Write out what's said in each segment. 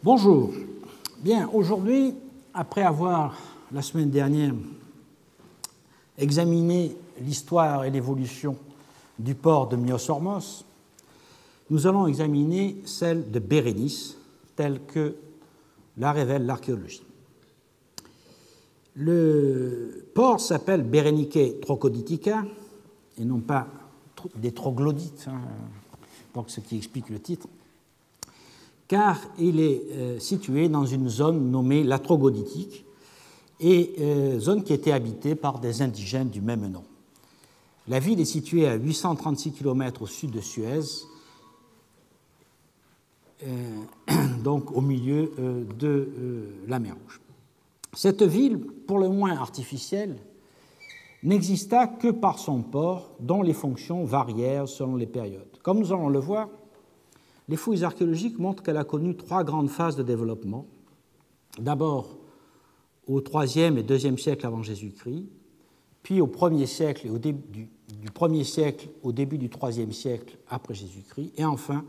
Bonjour. Bien, aujourd'hui, après avoir, la semaine dernière, examiné l'histoire et l'évolution du port de Myos-Hormos, nous allons examiner celle de Bérénice, telle que la révèle l'archéologie. Le port s'appelle Berenike Troglodytica, et non pas des troglodytes, donc ce qui explique le titre, car il est situé dans une zone nommée la Troglodytique, et zone qui était habitée par des indigènes du même nom. La ville est située à 836 km au sud de Suez, donc au milieu de la mer Rouge. Cette ville, pour le moins artificielle, n'exista que par son port, dont les fonctions varièrent selon les périodes. Comme nous allons le voir, les fouilles archéologiques montrent qu'elle a connu trois grandes phases de développement. D'abord au IIIe et IIe siècle avant Jésus-Christ, puis au 1er siècle et au début du 1er siècle au début du IIIe siècle après Jésus-Christ, et enfin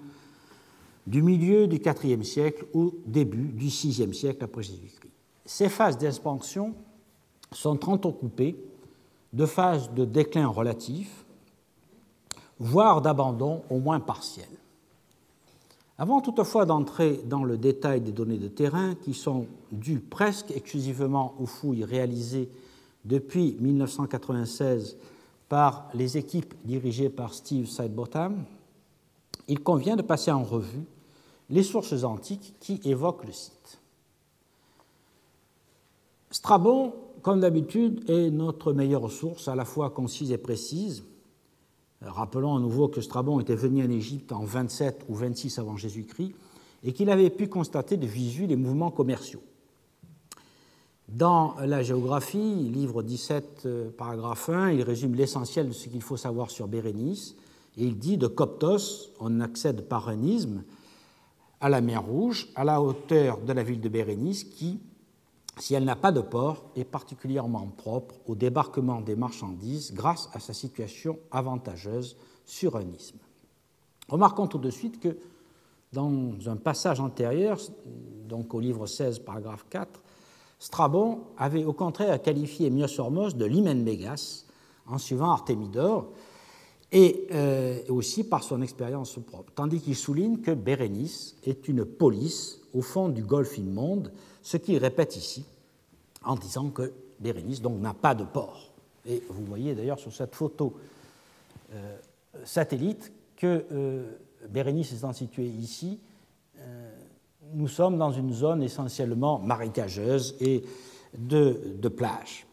du milieu du IVe siècle au début du VIe siècle après Jésus-Christ. Ces phases d'expansion sont entrecoupées de phases de déclin relatif, voire d'abandon au moins partiel. Avant toutefois d'entrer dans le détail des données de terrain qui sont dues presque exclusivement aux fouilles réalisées depuis 1996 par les équipes dirigées par Steve Sidebottom, il convient de passer en revue les sources antiques qui évoquent le site. Strabon, comme d'habitude, est notre meilleure source, à la fois concise et précise. Rappelons à nouveau que Strabon était venu en Égypte en 27 ou 26 avant Jésus-Christ et qu'il avait pu constater de visu les mouvements commerciaux. Dans la géographie, livre 17, paragraphe 1, il résume l'essentiel de ce qu'il faut savoir sur Bérénice et il dit « De Coptos, on accède par un isthme à la mer Rouge, à la hauteur de la ville de Bérénice qui, si elle n'a pas de port, est particulièrement propre au débarquement des marchandises grâce à sa situation avantageuse sur un isthme. » Remarquons tout de suite que dans un passage antérieur, donc au livre 16, paragraphe 4, Strabon avait au contraire qualifié Myos-Hormos de l'hymen megas en suivant Artémidore et aussi par son expérience propre, tandis qu'il souligne que Bérénice est une polis au fond du golfe immonde, ce qu'il répète ici en disant que Bérénice donc n'a pas de port. Et vous voyez d'ailleurs sur cette photo satellite que Bérénice étant située ici, nous sommes dans une zone essentiellement marécageuse et de plage.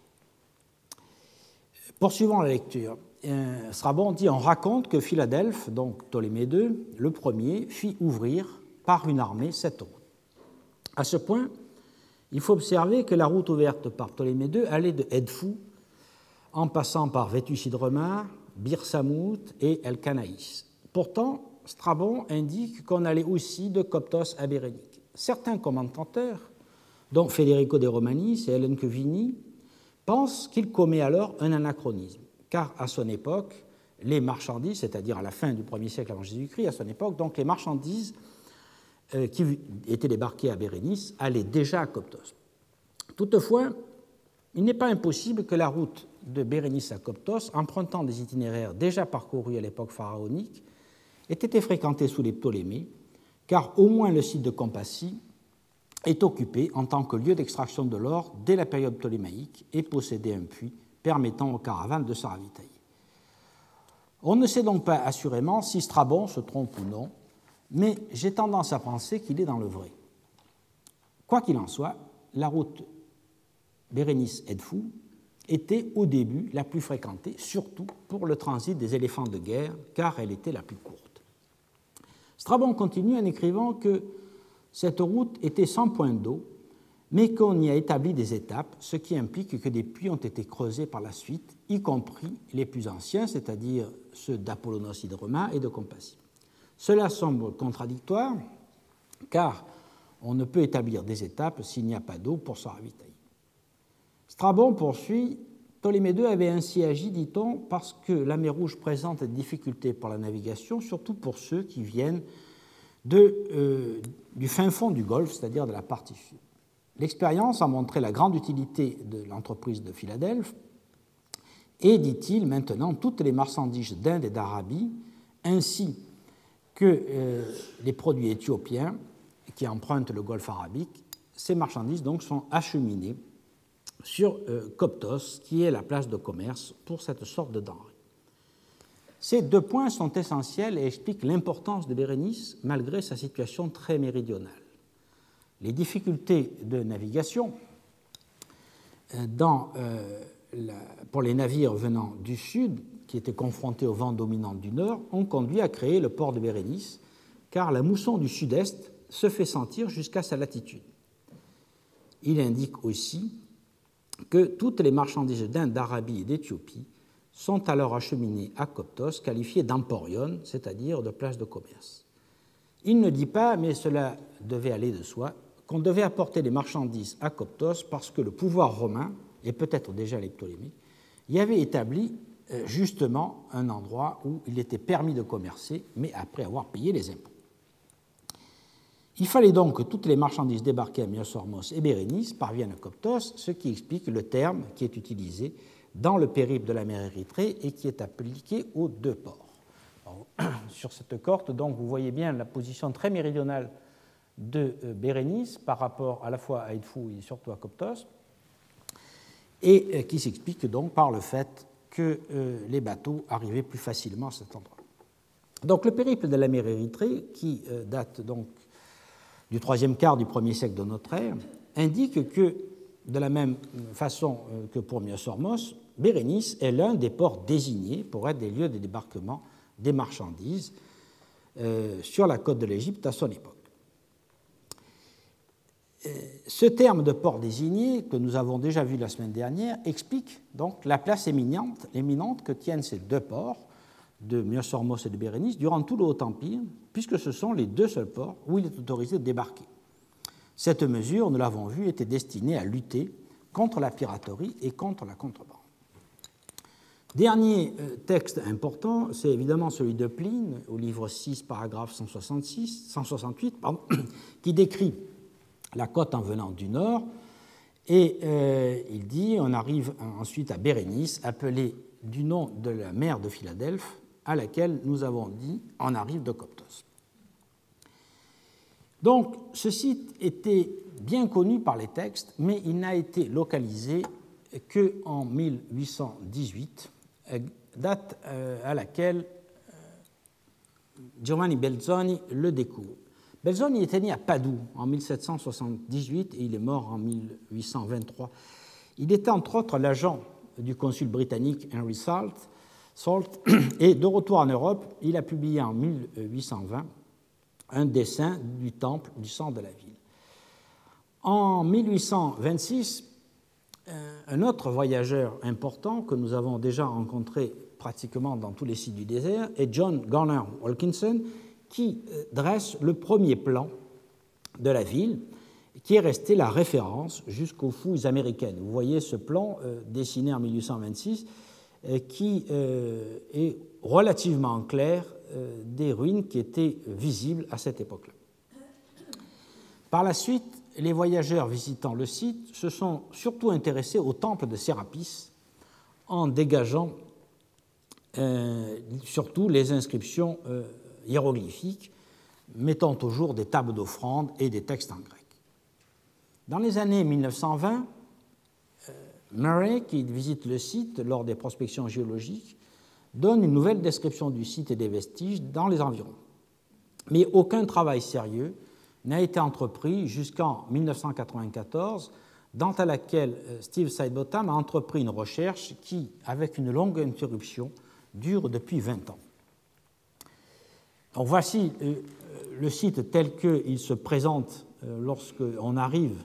Poursuivons la lecture. Strabon dit « On raconte que Philadelphe, donc Ptolémée II, le premier, fit ouvrir par une armée cette route. À ce point, il faut observer que la route ouverte par Ptolémée II allait de Edfou, en passant par Vétusidrema, Bir Samout et El Canaïs. Pourtant, Strabon indique qu'on allait aussi de Coptos à Bérénique. Certains commentateurs, dont Federico de Romanis et Hélène Quevini, pensent qu'il commet alors un anachronisme, car à son époque, les marchandises, c'est-à-dire à la fin du 1er siècle avant Jésus-Christ, à son époque, donc les marchandises qui étaient débarquées à Bérénice allaient déjà à Coptos. Toutefois, il n'est pas impossible que la route de Bérénice à Coptos, empruntant des itinéraires déjà parcourus à l'époque pharaonique, ait été fréquentée sous les Ptolémées, car au moins le site de Compassie est occupé en tant que lieu d'extraction de l'or dès la période ptolémaïque et possédait un puits permettant aux caravanes de se ravitailler. On ne sait donc pas assurément si Strabon se trompe ou non, mais j'ai tendance à penser qu'il est dans le vrai. Quoi qu'il en soit, la route Bérénice-Edfou était au début la plus fréquentée, surtout pour le transit des éléphants de guerre, car elle était la plus courte. Strabon continue en écrivant que cette route était sans point d'eau, mais qu'on y a établi des étapes, ce qui implique que des puits ont été creusés par la suite, y compris les plus anciens, c'est-à-dire ceux d'Apollonos Hydroma et de Compassie. Cela semble contradictoire, car on ne peut établir des étapes s'il n'y a pas d'eau pour se ravitailler. Strabon poursuit « Ptolémée II avait ainsi agi, dit-on, parce que la mer Rouge présente des difficultés pour la navigation, surtout pour ceux qui viennent du fin fond du Golfe, c'est-à-dire de la partie sud. L'expérience a montré la grande utilité de l'entreprise de Philadelphie et, dit-il, maintenant, toutes les marchandises d'Inde et d'Arabie, ainsi que les produits éthiopiens qui empruntent le Golfe arabique, ces marchandises donc sont acheminées sur Coptos, qui est la place de commerce pour cette sorte de denrée. Ces deux points sont essentiels et expliquent l'importance de Bérénice malgré sa situation très méridionale. Les difficultés de navigation pour les navires venant du sud, qui étaient confrontés au vent dominant du nord, ont conduit à créer le port de Bérénice, car la mousson du sud-est se fait sentir jusqu'à sa latitude. Il indique aussi que toutes les marchandises d'Inde, d'Arabie et d'Éthiopie sont alors acheminées à Coptos, qualifiées d'emporion, c'est-à-dire de place de commerce. Il ne dit pas, mais cela devait aller de soi, qu'on devait apporter les marchandises à Coptos parce que le pouvoir romain, et peut-être déjà les Ptolémées, y avait établi justement un endroit où il était permis de commercer, mais après avoir payé les impôts. Il fallait donc que toutes les marchandises débarquées à Myosormos et Bérénice parviennent à Coptos, ce qui explique le terme qui est utilisé dans le périple de la mer Érythrée et qui est appliqué aux deux ports. Alors, sur cette carte, donc, vous voyez bien la position très méridionale de Bérénice par rapport à la fois à Edfou et surtout à Coptos, et qui s'explique donc par le fait que les bateaux arrivaient plus facilement à cet endroit. Donc le périple de la mer Érythrée, qui date donc du troisième quart du 1er siècle de notre ère, indique que, de la même façon que pour Myosormos, Bérénice est l'un des ports désignés pour être des lieux de débarquement des marchandises sur la côte de l'Égypte à son époque. Ce terme de port désigné, que nous avons déjà vu la semaine dernière, explique donc la place éminente que tiennent ces deux ports, de Myosormos et de Bérénice, durant tout le Haut-Empire, puisque ce sont les deux seuls ports où il est autorisé de débarquer. Cette mesure, nous l'avons vu, était destinée à lutter contre la piraterie et contre la contrebande. Dernier texte important, c'est évidemment celui de Pline, au livre 6, paragraphe 168, qui décrit la côte en venant du nord, et il dit, on arrive ensuite à Bérénice, appelée du nom de la mer de Philadelphie, à laquelle nous avons dit, on arrive de Coptos. Donc, ce site était bien connu par les textes, mais il n'a été localisé qu'en 1818, date à laquelle Giovanni Belzoni le découvre. Belzoni était né à Padoue en 1778 et il est mort en 1823. Il était entre autres l'agent du consul britannique Henry Salt, et de retour en Europe, il a publié en 1820 un dessin du temple du centre de la ville. En 1826, un autre voyageur important que nous avons déjà rencontré pratiquement dans tous les sites du désert est John Garner Wilkinson, qui dresse le premier plan de la ville, qui est resté la référence jusqu'aux fouilles américaines. Vous voyez ce plan dessiné en 1826 qui est relativement clair des ruines qui étaient visibles à cette époque-là. Par la suite, les voyageurs visitant le site se sont surtout intéressés au temple de Sérapis en dégageant surtout les inscriptions hiéroglyphiques mettant au jour des tables d'offrande et des textes en grec. Dans les années 1920, Murray, qui visite le site lors des prospections géologiques, donne une nouvelle description du site et des vestiges dans les environs. Mais aucun travail sérieux n'a été entrepris jusqu'en 1994, dans laquelle Steve Sidebottom a entrepris une recherche qui, avec une longue interruption, dure depuis 20 ans. Donc voici le site tel qu'il se présente lorsqu'on arrive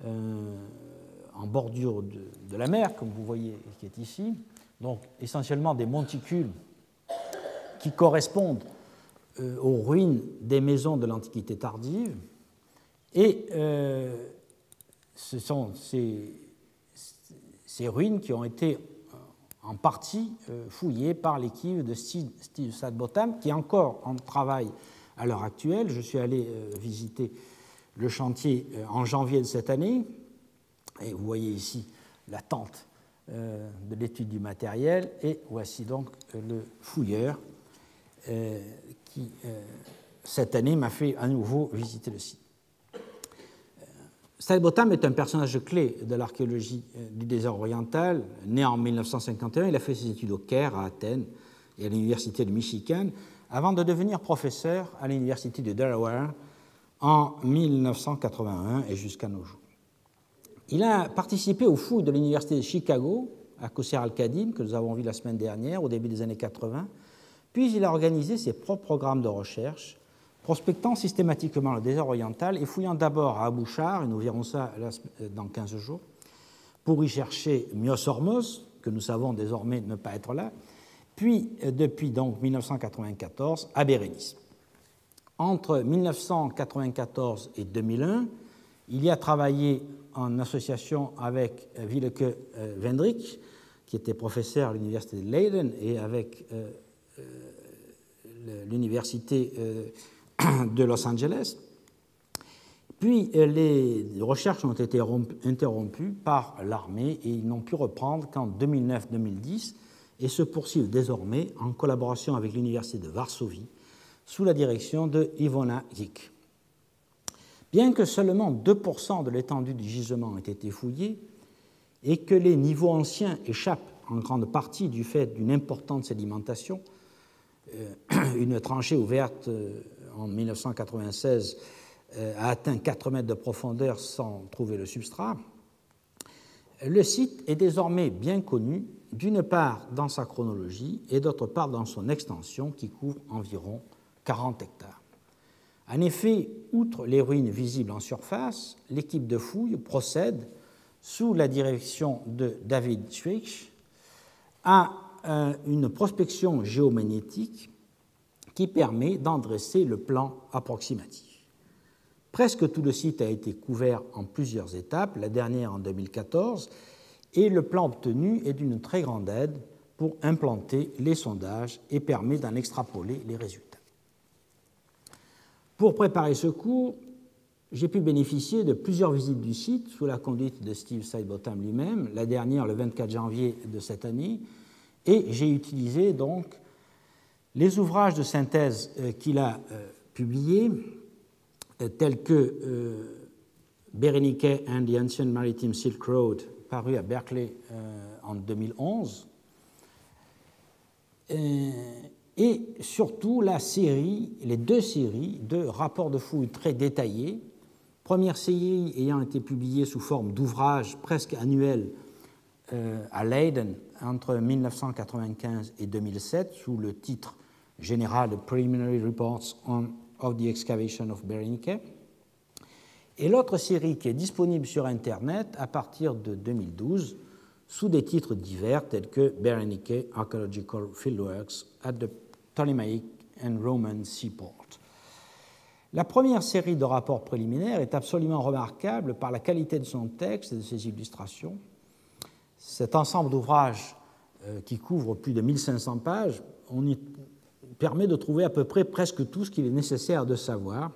en bordure de la mer, comme vous voyez, qui est ici. Donc essentiellement des monticules qui correspondent aux ruines des maisons de l'Antiquité tardive. Et ce sont ces ruines qui ont été en partie fouillées par l'équipe de Steve Sidebottom, qui est encore en travail à l'heure actuelle. Je suis allé visiter le chantier en janvier de cette année, et vous voyez ici l'attente de l'étude du matériel, et voici donc le fouilleur qui, cette année, m'a fait à nouveau visiter le site. Sidebottom est un personnage clé de l'archéologie du désert oriental. Né en 1951, il a fait ses études au Caire, à Athènes et à l'Université de Michigan, avant de devenir professeur à l'Université de Delaware en 1981 et jusqu'à nos jours. Il a participé aux fouilles de l'Université de Chicago, à Qusser al-Qadin, que nous avons vu la semaine dernière, au début des années 80, puis il a organisé ses propres programmes de recherche, prospectant systématiquement le désert oriental et fouillant d'abord à Abu Shar, et nous verrons ça dans 15 jours, pour y chercher Myosormos, que nous savons désormais ne pas être là, puis depuis donc 1994 à Bérénice. Entre 1994 et 2001, il y a travaillé en association avec Willeke Vendrik, qui était professeur à l'université de Leiden, et avec l'université de Los Angeles. Puis les recherches ont été interrompues par l'armée et ils n'ont pu reprendre qu'en 2009-2010 et se poursuivent désormais en collaboration avec l'université de Varsovie sous la direction de Ivona Zik. Bien que seulement 2% de l'étendue du gisement ait été fouillé et que les niveaux anciens échappent en grande partie du fait d'une importante sédimentation, une tranchée ouverte en 1996 a atteint 4 mètres de profondeur sans trouver le substrat, le site est désormais bien connu, d'une part dans sa chronologie et d'autre part dans son extension qui couvre environ 40 hectares. En effet, outre les ruines visibles en surface, l'équipe de fouilles procède, sous la direction de David Schweich, à une prospection géomagnétique qui permet d'en dresser le plan approximatif. Presque tout le site a été couvert en plusieurs étapes, la dernière en 2014, et le plan obtenu est d'une très grande aide pour implanter les sondages et permet d'en extrapoler les résultats. Pour préparer ce cours, j'ai pu bénéficier de plusieurs visites du site sous la conduite de Steve Sidebottom lui-même, la dernière le 24 janvier de cette année, et j'ai utilisé donc les ouvrages de synthèse qu'il a publiés, tels que Berenike and the Ancient Maritime Silk Road, paru à Berkeley en 2011, et surtout les deux séries de rapports de fouilles très détaillés, première série ayant été publiée sous forme d'ouvrages presque annuels à Leiden entre 1995 et 2007 sous le titre général de Preliminary Reports of the Excavation of Berenike, et l'autre série qui est disponible sur Internet à partir de 2012 sous des titres divers tels que Berenike Archaeological Fieldworks at the Ptolemaic and Roman Seaport. La première série de rapports préliminaires est absolument remarquable par la qualité de son texte et de ses illustrations. Cet ensemble d'ouvrages qui couvre plus de 1500 pages, on y permet de trouver à peu près presque tout ce qu'il est nécessaire de savoir,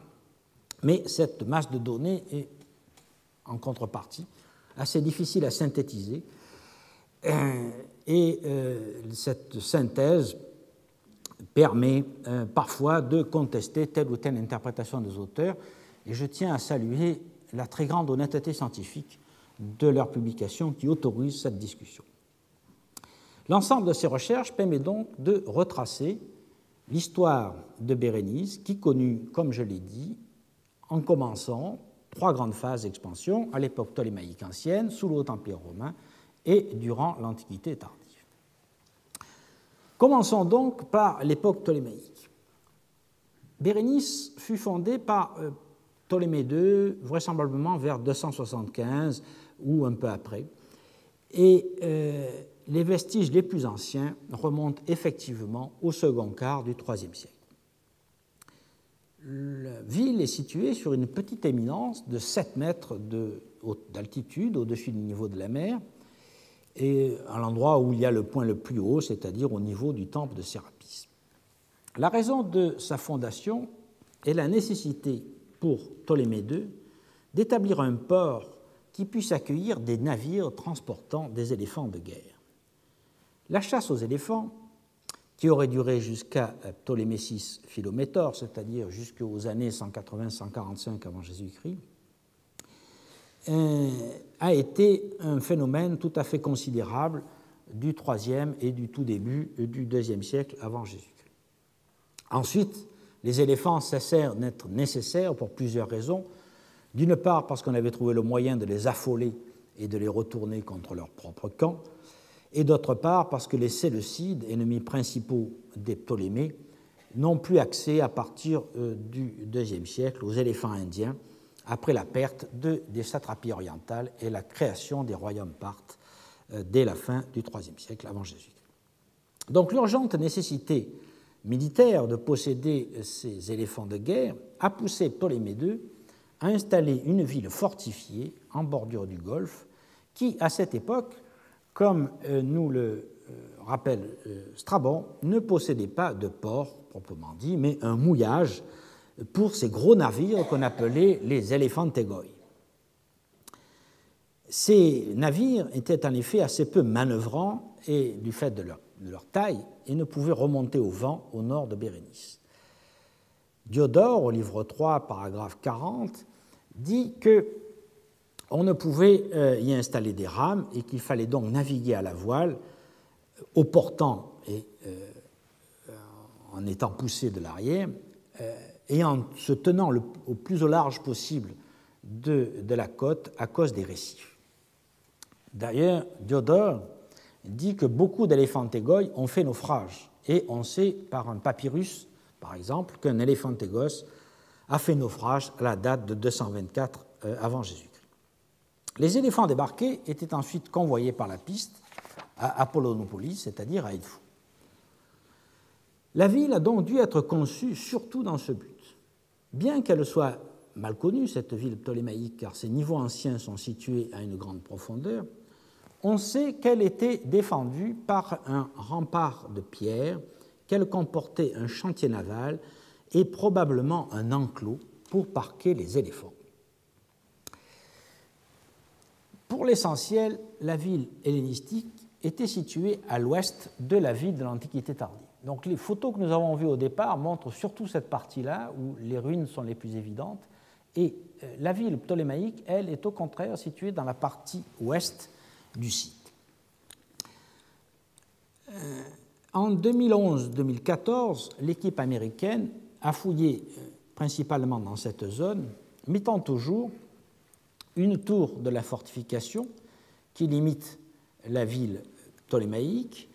mais cette masse de données est, en contrepartie, assez difficile à synthétiser, et cette synthèse permet parfois de contester telle ou telle interprétation des auteurs, et je tiens à saluer la très grande honnêteté scientifique de leurs publications qui autorise cette discussion. L'ensemble de ces recherches permet donc de retracer l'histoire de Bérénice, qui connut, comme je l'ai dit, en commençant 3 grandes phases d'expansion à l'époque ptolémaïque ancienne, sous le Haut-Empire romain et durant l'Antiquité tardive. Commençons donc par l'époque ptolémaïque. Bérénice fut fondée par Ptolémée II, vraisemblablement vers 275 ou un peu après, et les vestiges les plus anciens remontent effectivement au second quart du IIIe siècle. La ville est située sur une petite éminence de 7 mètres d'altitude au-dessus du niveau de la mer, et à l'endroit où il y a le point le plus haut, c'est-à-dire au niveau du temple de Sérapis. La raison de sa fondation est la nécessité pour Ptolémée II d'établir un port qui puisse accueillir des navires transportant des éléphants de guerre. La chasse aux éléphants, qui aurait duré jusqu'à Ptolémée VI Philométor, c'est-à-dire jusqu'aux années 180-145 avant Jésus-Christ, a été un phénomène tout à fait considérable du IIIe et du tout début du IIe siècle avant Jésus-Christ. Ensuite, les éléphants cessèrent d'être nécessaires pour plusieurs raisons. D'une part, parce qu'on avait trouvé le moyen de les affoler et de les retourner contre leur propre camp, et d'autre part, parce que les Séleucides, ennemis principaux des Ptolémées, n'ont plus accès à partir du IIe siècle aux éléphants indiens, après la perte des satrapies orientales et la création des royaumes parthes dès la fin du IIIe siècle avant Jésus-Christ. Donc l'urgente nécessité militaire de posséder ces éléphants de guerre a poussé Ptolémée II à installer une ville fortifiée en bordure du Golfe qui, à cette époque, comme nous le rappelle Strabon, ne possédait pas de port proprement dit, mais un mouillage pour ces gros navires qu'on appelait les éléphantégoïs. Ces navires étaient en effet assez peu manœuvrants et du fait de leur taille et ne pouvaient remonter au vent au nord de Bérénice. Diodore, au livre 3, paragraphe 40, dit qu'on ne pouvait y installer des rames et qu'il fallait donc naviguer à la voile, au portant et en étant poussé de l'arrière, et en se tenant au plus au large possible de la côte à cause des récifs. D'ailleurs, Diodore dit que beaucoup d'éléphantégoïs ont fait naufrage, et on sait par un papyrus, par exemple, qu'un éléphantégos a fait naufrage à la date de 224 avant Jésus-Christ. Les éléphants débarqués étaient ensuite convoyés par la piste à Apollonopolis, c'est-à-dire à Edfou. La ville a donc dû être conçue surtout dans ce but. Bien qu'elle soit mal connue, cette ville ptolémaïque, car ses niveaux anciens sont situés à une grande profondeur, on sait qu'elle était défendue par un rempart de pierre, qu'elle comportait un chantier naval et probablement un enclos pour parquer les éléphants. Pour l'essentiel, la ville hellénistique était située à l'ouest de la ville de l'Antiquité tardive. Donc les photos que nous avons vues au départ montrent surtout cette partie-là où les ruines sont les plus évidentes, et la ville ptolémaïque, elle, est au contraire située dans la partie ouest du site. En 2011-2014, l'équipe américaine a fouillé principalement dans cette zone, mettant au jour une tour de la fortification qui limite la ville ptolémaïque,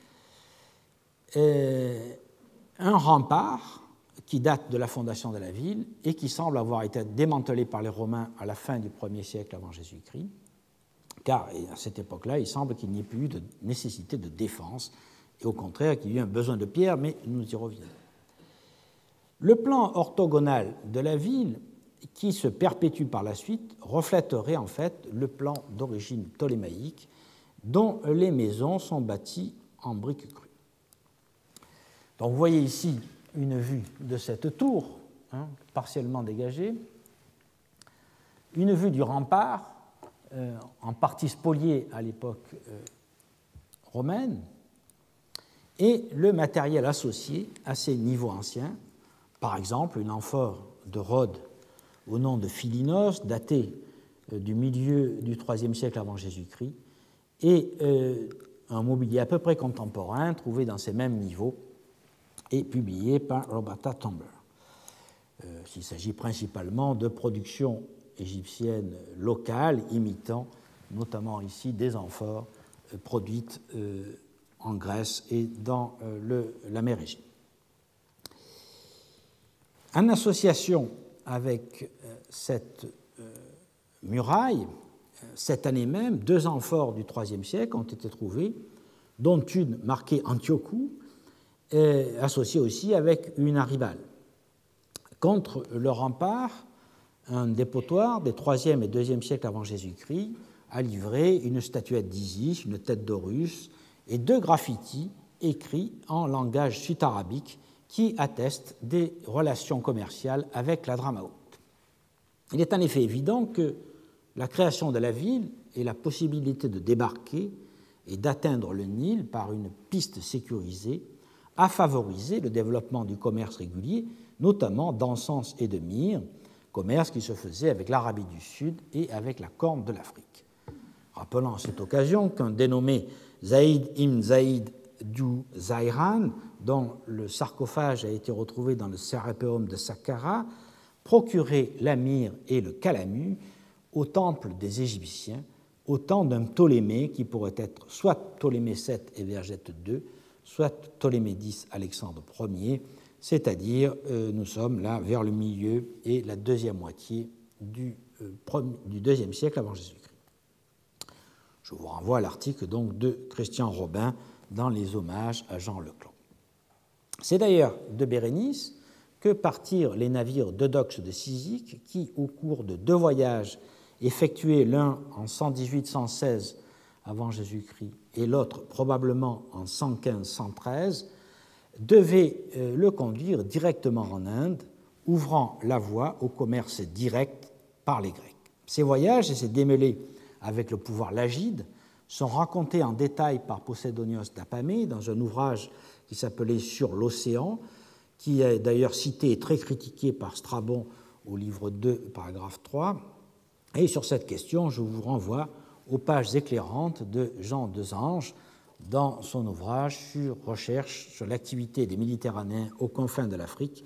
un rempart qui date de la fondation de la ville et qui semble avoir été démantelé par les Romains à la fin du 1er siècle avant Jésus-Christ, car à cette époque-là, il semble qu'il n'y ait plus eu de nécessité de défense, et au contraire qu'il y ait eu un besoin de pierre, mais nous y reviendrons. Le plan orthogonal de la ville, qui se perpétue par la suite, reflèterait en fait le plan d'origine ptolémaïque, dont les maisons sont bâties en briques crues. Donc vous voyez ici une vue de cette tour, partiellement dégagée, une vue du rempart, en partie spolié à l'époque romaine, et le matériel associé à ces niveaux anciens, par exemple une amphore de Rhodes au nom de Philinos, datée du milieu du IIIe siècle avant Jésus-Christ, et un mobilier à peu près contemporain trouvé dans ces mêmes niveaux et publié par Roberta Tomber. Il s'agit principalement de productions égyptiennes locales imitant notamment ici des amphores produites en Grèce et dans la mer Égée. En association avec cette muraille, cette année même, 2 amphores du IIIe siècle ont été trouvées, dont une marquée Antiochou, associée aussi avec une aribale. Contre le rempart, un dépotoir des IIIe et IIe siècles avant Jésus-Christ a livré une statuette d'Isis, une tête d'Horus et 2 graffitis écrits en langage sud-arabique qui attestent des relations commerciales avec l'Hadramaout. Il est en effet évident que la création de la ville et la possibilité de débarquer et d'atteindre le Nil par une piste sécurisée a favorisé le développement du commerce régulier, notamment d'encens et de myrrhe, commerce qui se faisait avec l'Arabie du Sud et avec la Corne de l'Afrique. Rappelons à cette occasion qu'un dénommé Zaïd ibn Zaïd du Zahran, dont le sarcophage a été retrouvé dans le Sérapéum de Saqqara, procurait la myrrhe et le calamus au temple des Égyptiens, au temps d'un Ptolémée qui pourrait être soit Ptolémée VII et Vergète II, soit Ptolémée X Alexandre Ier, c'est-à-dire nous sommes là vers le milieu et la deuxième moitié du IIe siècle avant Jésus-Christ. Je vous renvoie à l'article donc de Christian Robin dans les hommages à Jean Leclos. C'est d'ailleurs de Bérénice que partirent les navires d'Eudoxe de Cyzique qui, au cours de 2 voyages effectués l'un en 118-116 avant Jésus-Christ et l'autre probablement en 115-113, devaient le conduire directement en Inde, ouvrant la voie au commerce direct par les Grecs. Ces voyages et ces démêlés avec le pouvoir lagide sont racontés en détail par Posidonios d'Apamée dans un ouvrage qui s'appelait Sur l'océan, qui est d'ailleurs cité et très critiqué par Strabon au livre 2, paragraphe 3. Et sur cette question, je vous renvoie aux pages éclairantes de Jean Desange dans son ouvrage sur recherche sur l'activité des Méditerranéens aux confins de l'Afrique,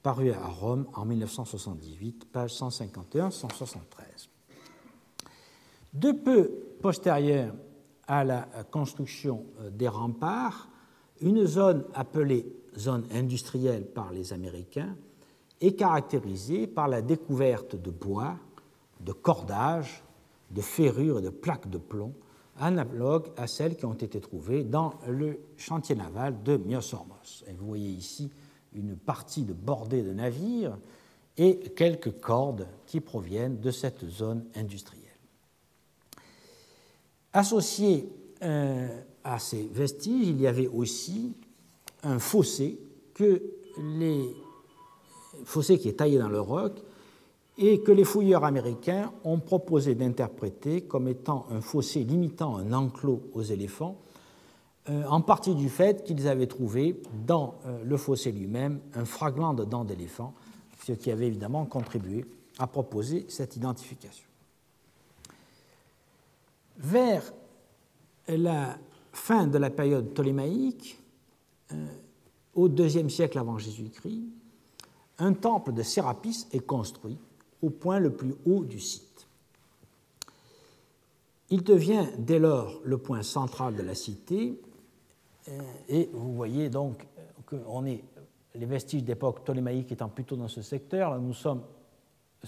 paru à Rome en 1978, pages 151-173. De peu postérieure à la construction des remparts, une zone appelée zone industrielle par les Américains est caractérisée par la découverte de bois, de cordages, de ferrures et de plaques de plomb, analogues à celles qui ont été trouvées dans le chantier naval de Myos-Hormos. Et vous voyez ici une partie de bordée de navires et quelques cordes qui proviennent de cette zone industrielle. Associé à ces vestiges, il y avait aussi un fossé qui est taillé dans le roc et que les fouilleurs américains ont proposé d'interpréter comme étant un fossé limitant un enclos aux éléphants, en partie du fait qu'ils avaient trouvé dans le fossé lui-même un fragment de dent d'éléphant, ce qui avait évidemment contribué à proposer cette identification. Vers la fin de la période ptolémaïque, au IIe siècle avant Jésus-Christ, un temple de Sérapis est construit au point le plus haut du site. Il devient dès lors le point central de la cité, et vous voyez donc que les vestiges d'époque ptolémaïque étant plutôt dans ce secteur. Là, nous sommes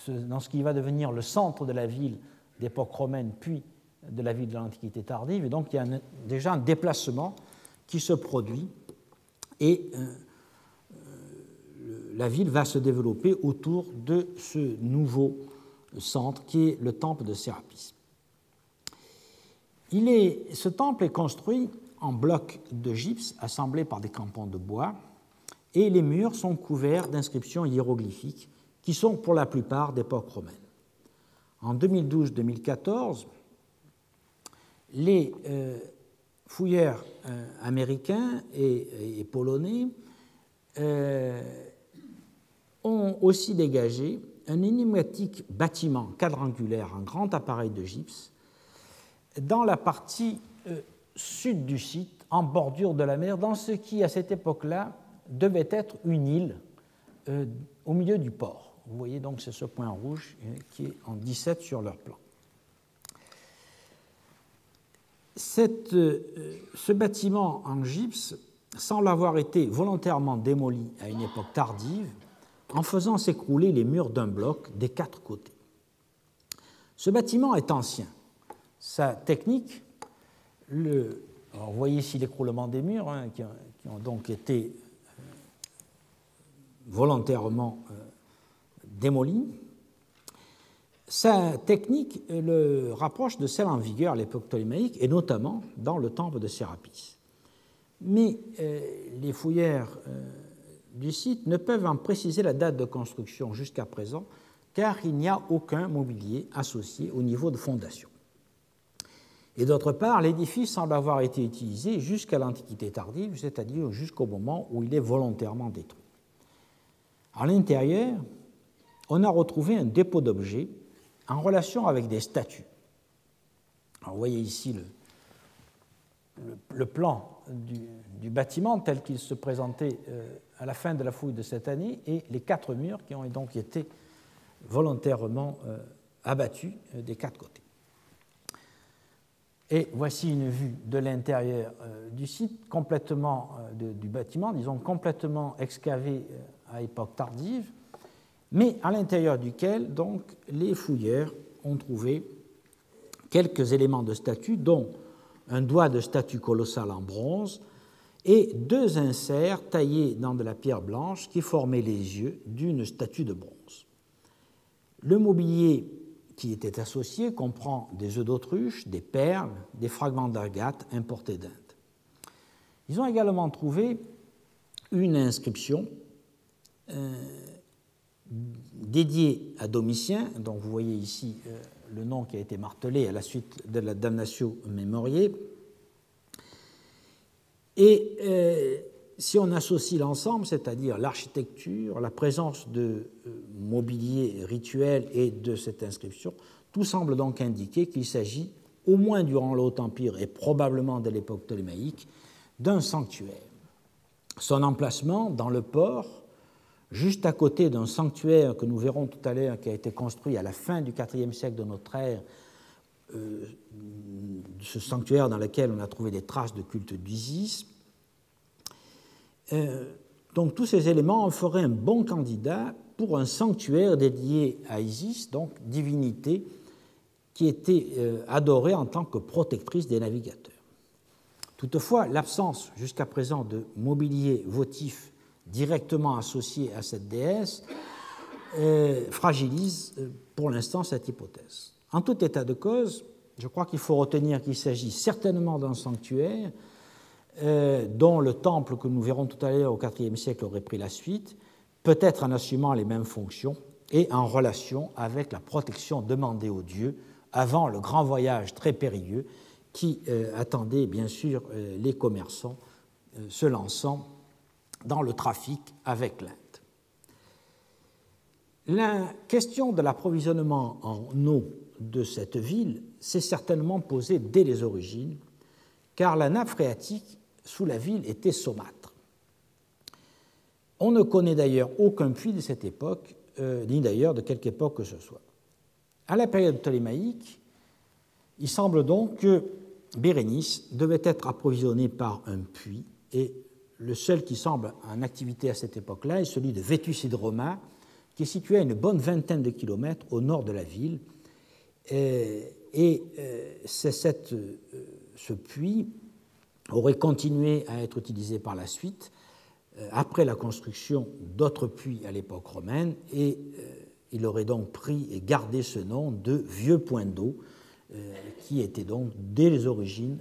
dans ce qui va devenir le centre de la ville d'époque romaine, puis de la ville de l'Antiquité tardive, et donc il y a déjà un déplacement qui se produit, et la ville va se développer autour de ce nouveau centre qui est le temple de Sérapis. Ce temple est construit en blocs de gypse assemblés par des crampons de bois, et les murs sont couverts d'inscriptions hiéroglyphiques qui sont pour la plupart d'époque romaine. En 2012-2014, les fouilleurs américains et polonais ont aussi dégagé un énigmatique bâtiment quadrangulaire en grand appareil de gypse dans la partie sud du site, en bordure de la mer, dans ce qui, à cette époque-là, devait être une île au milieu du port. Vous voyez donc, c'est ce point rouge qui est en 17 sur leur plan. Ce bâtiment en gypse semble avoir été volontairement démoli à une époque tardive en faisant s'écrouler les murs d'un bloc des 4 côtés. Ce bâtiment est ancien. Sa technique, alors vous voyez ici l'écroulement des murs qui ont donc été volontairement démolis. Sa technique le rapproche de celle en vigueur à l'époque ptolémaïque, et notamment dans le temple de Sérapis. Mais les fouilleurs du site ne peuvent en préciser la date de construction jusqu'à présent, car il n'y a aucun mobilier associé au niveau de fondation. Et d'autre part, l'édifice semble avoir été utilisé jusqu'à l'Antiquité tardive, c'est-à-dire jusqu'au moment où il est volontairement détruit. À l'intérieur, on a retrouvé un dépôt d'objets en relation avec des statues. Alors, vous voyez ici le plan du bâtiment tel qu'il se présentait à la fin de la fouille de cette année et les 4 murs qui ont donc été volontairement abattus des 4 côtés. Et voici une vue de l'intérieur du site, complètement du bâtiment, disons complètement excavé à époque tardive, mais à l'intérieur duquel donc les fouilleurs ont trouvé quelques éléments de statue, dont un doigt de statue colossale en bronze et 2 inserts taillés dans de la pierre blanche qui formaient les yeux d'une statue de bronze. Le mobilier qui était associé comprend des œufs d'autruche, des perles, des fragments d'agate importés d'Inde. Ils ont également trouvé une inscription dédiée à Domitien, dont vous voyez ici le nom qui a été martelé à la suite de la damnatio memoriae. Et si on associe l'ensemble, c'est-à-dire l'architecture, la présence de mobilier rituel et de cette inscription, tout semble donc indiquer qu'il s'agit, au moins durant le Haut-Empire et probablement de l'époque ptolémaïque, d'un sanctuaire. Son emplacement dans le port, juste à côté d'un sanctuaire que nous verrons tout à l'heure, qui a été construit à la fin du IVe siècle de notre ère, ce sanctuaire dans lequel on a trouvé des traces de culte d'Isis. Donc tous ces éléments en feraient un bon candidat pour un sanctuaire dédié à Isis, donc divinité qui était adorée en tant que protectrice des navigateurs. Toutefois, l'absence jusqu'à présent de mobilier votif directement associé à cette déesse fragilise pour l'instant cette hypothèse. En tout état de cause, je crois qu'il faut retenir qu'il s'agit certainement d'un sanctuaire dont le temple que nous verrons tout à l'heure au IVe siècle aurait pris la suite, peut-être en assumant les mêmes fonctions et en relation avec la protection demandée aux dieux avant le grand voyage très périlleux qui attendait bien sûr les commerçants se lançant dans le trafic avec l'Inde. La question de l'approvisionnement en eau de cette ville s'est certainement posée dès les origines, car la nappe phréatique sous la ville était saumâtre. On ne connaît d'ailleurs aucun puits de cette époque, ni d'ailleurs de quelque époque que ce soit. À la période ptolémaïque, il semble donc que Bérénice devait être approvisionné par un puits, et le seul qui semble en activité à cette époque-là est celui de Vetus Hydroma, qui est situé à une bonne vingtaine de kilomètres au nord de la ville. Ce puits aurait continué à être utilisé par la suite, après la construction d'autres puits à l'époque romaine, et il aurait donc pris et gardé ce nom de Vieux Point d'eau, qui était donc dès les origines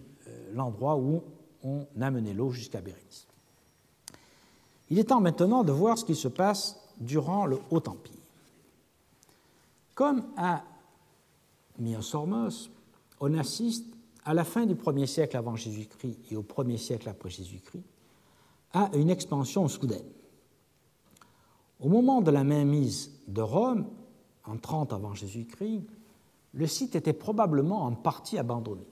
l'endroit où on amenait l'eau jusqu'à Bérénice. Il est temps maintenant de voir ce qui se passe durant le Haut-Empire. Comme à Myosormos, on assiste à la fin du 1er siècle avant Jésus-Christ et au 1er siècle après Jésus-Christ à une expansion soudaine. Au moment de la mainmise de Rome, en 30 avant Jésus-Christ, le site était probablement en partie abandonné.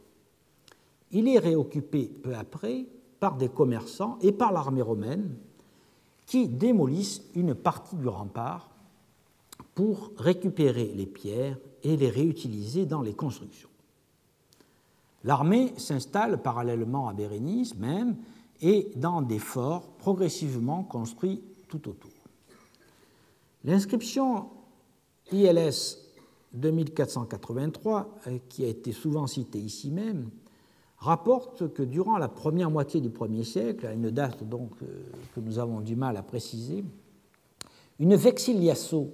Il est réoccupé peu après par des commerçants et par l'armée romaine qui démolissent une partie du rempart pour récupérer les pierres et les réutiliser dans les constructions. L'armée s'installe parallèlement à Bérénice même et dans des forts progressivement construits tout autour. L'inscription ILS 2483, qui a été souvent citée ici même, rapporte que durant la première moitié du 1er siècle, à une date donc que nous avons du mal à préciser, une vexiliasso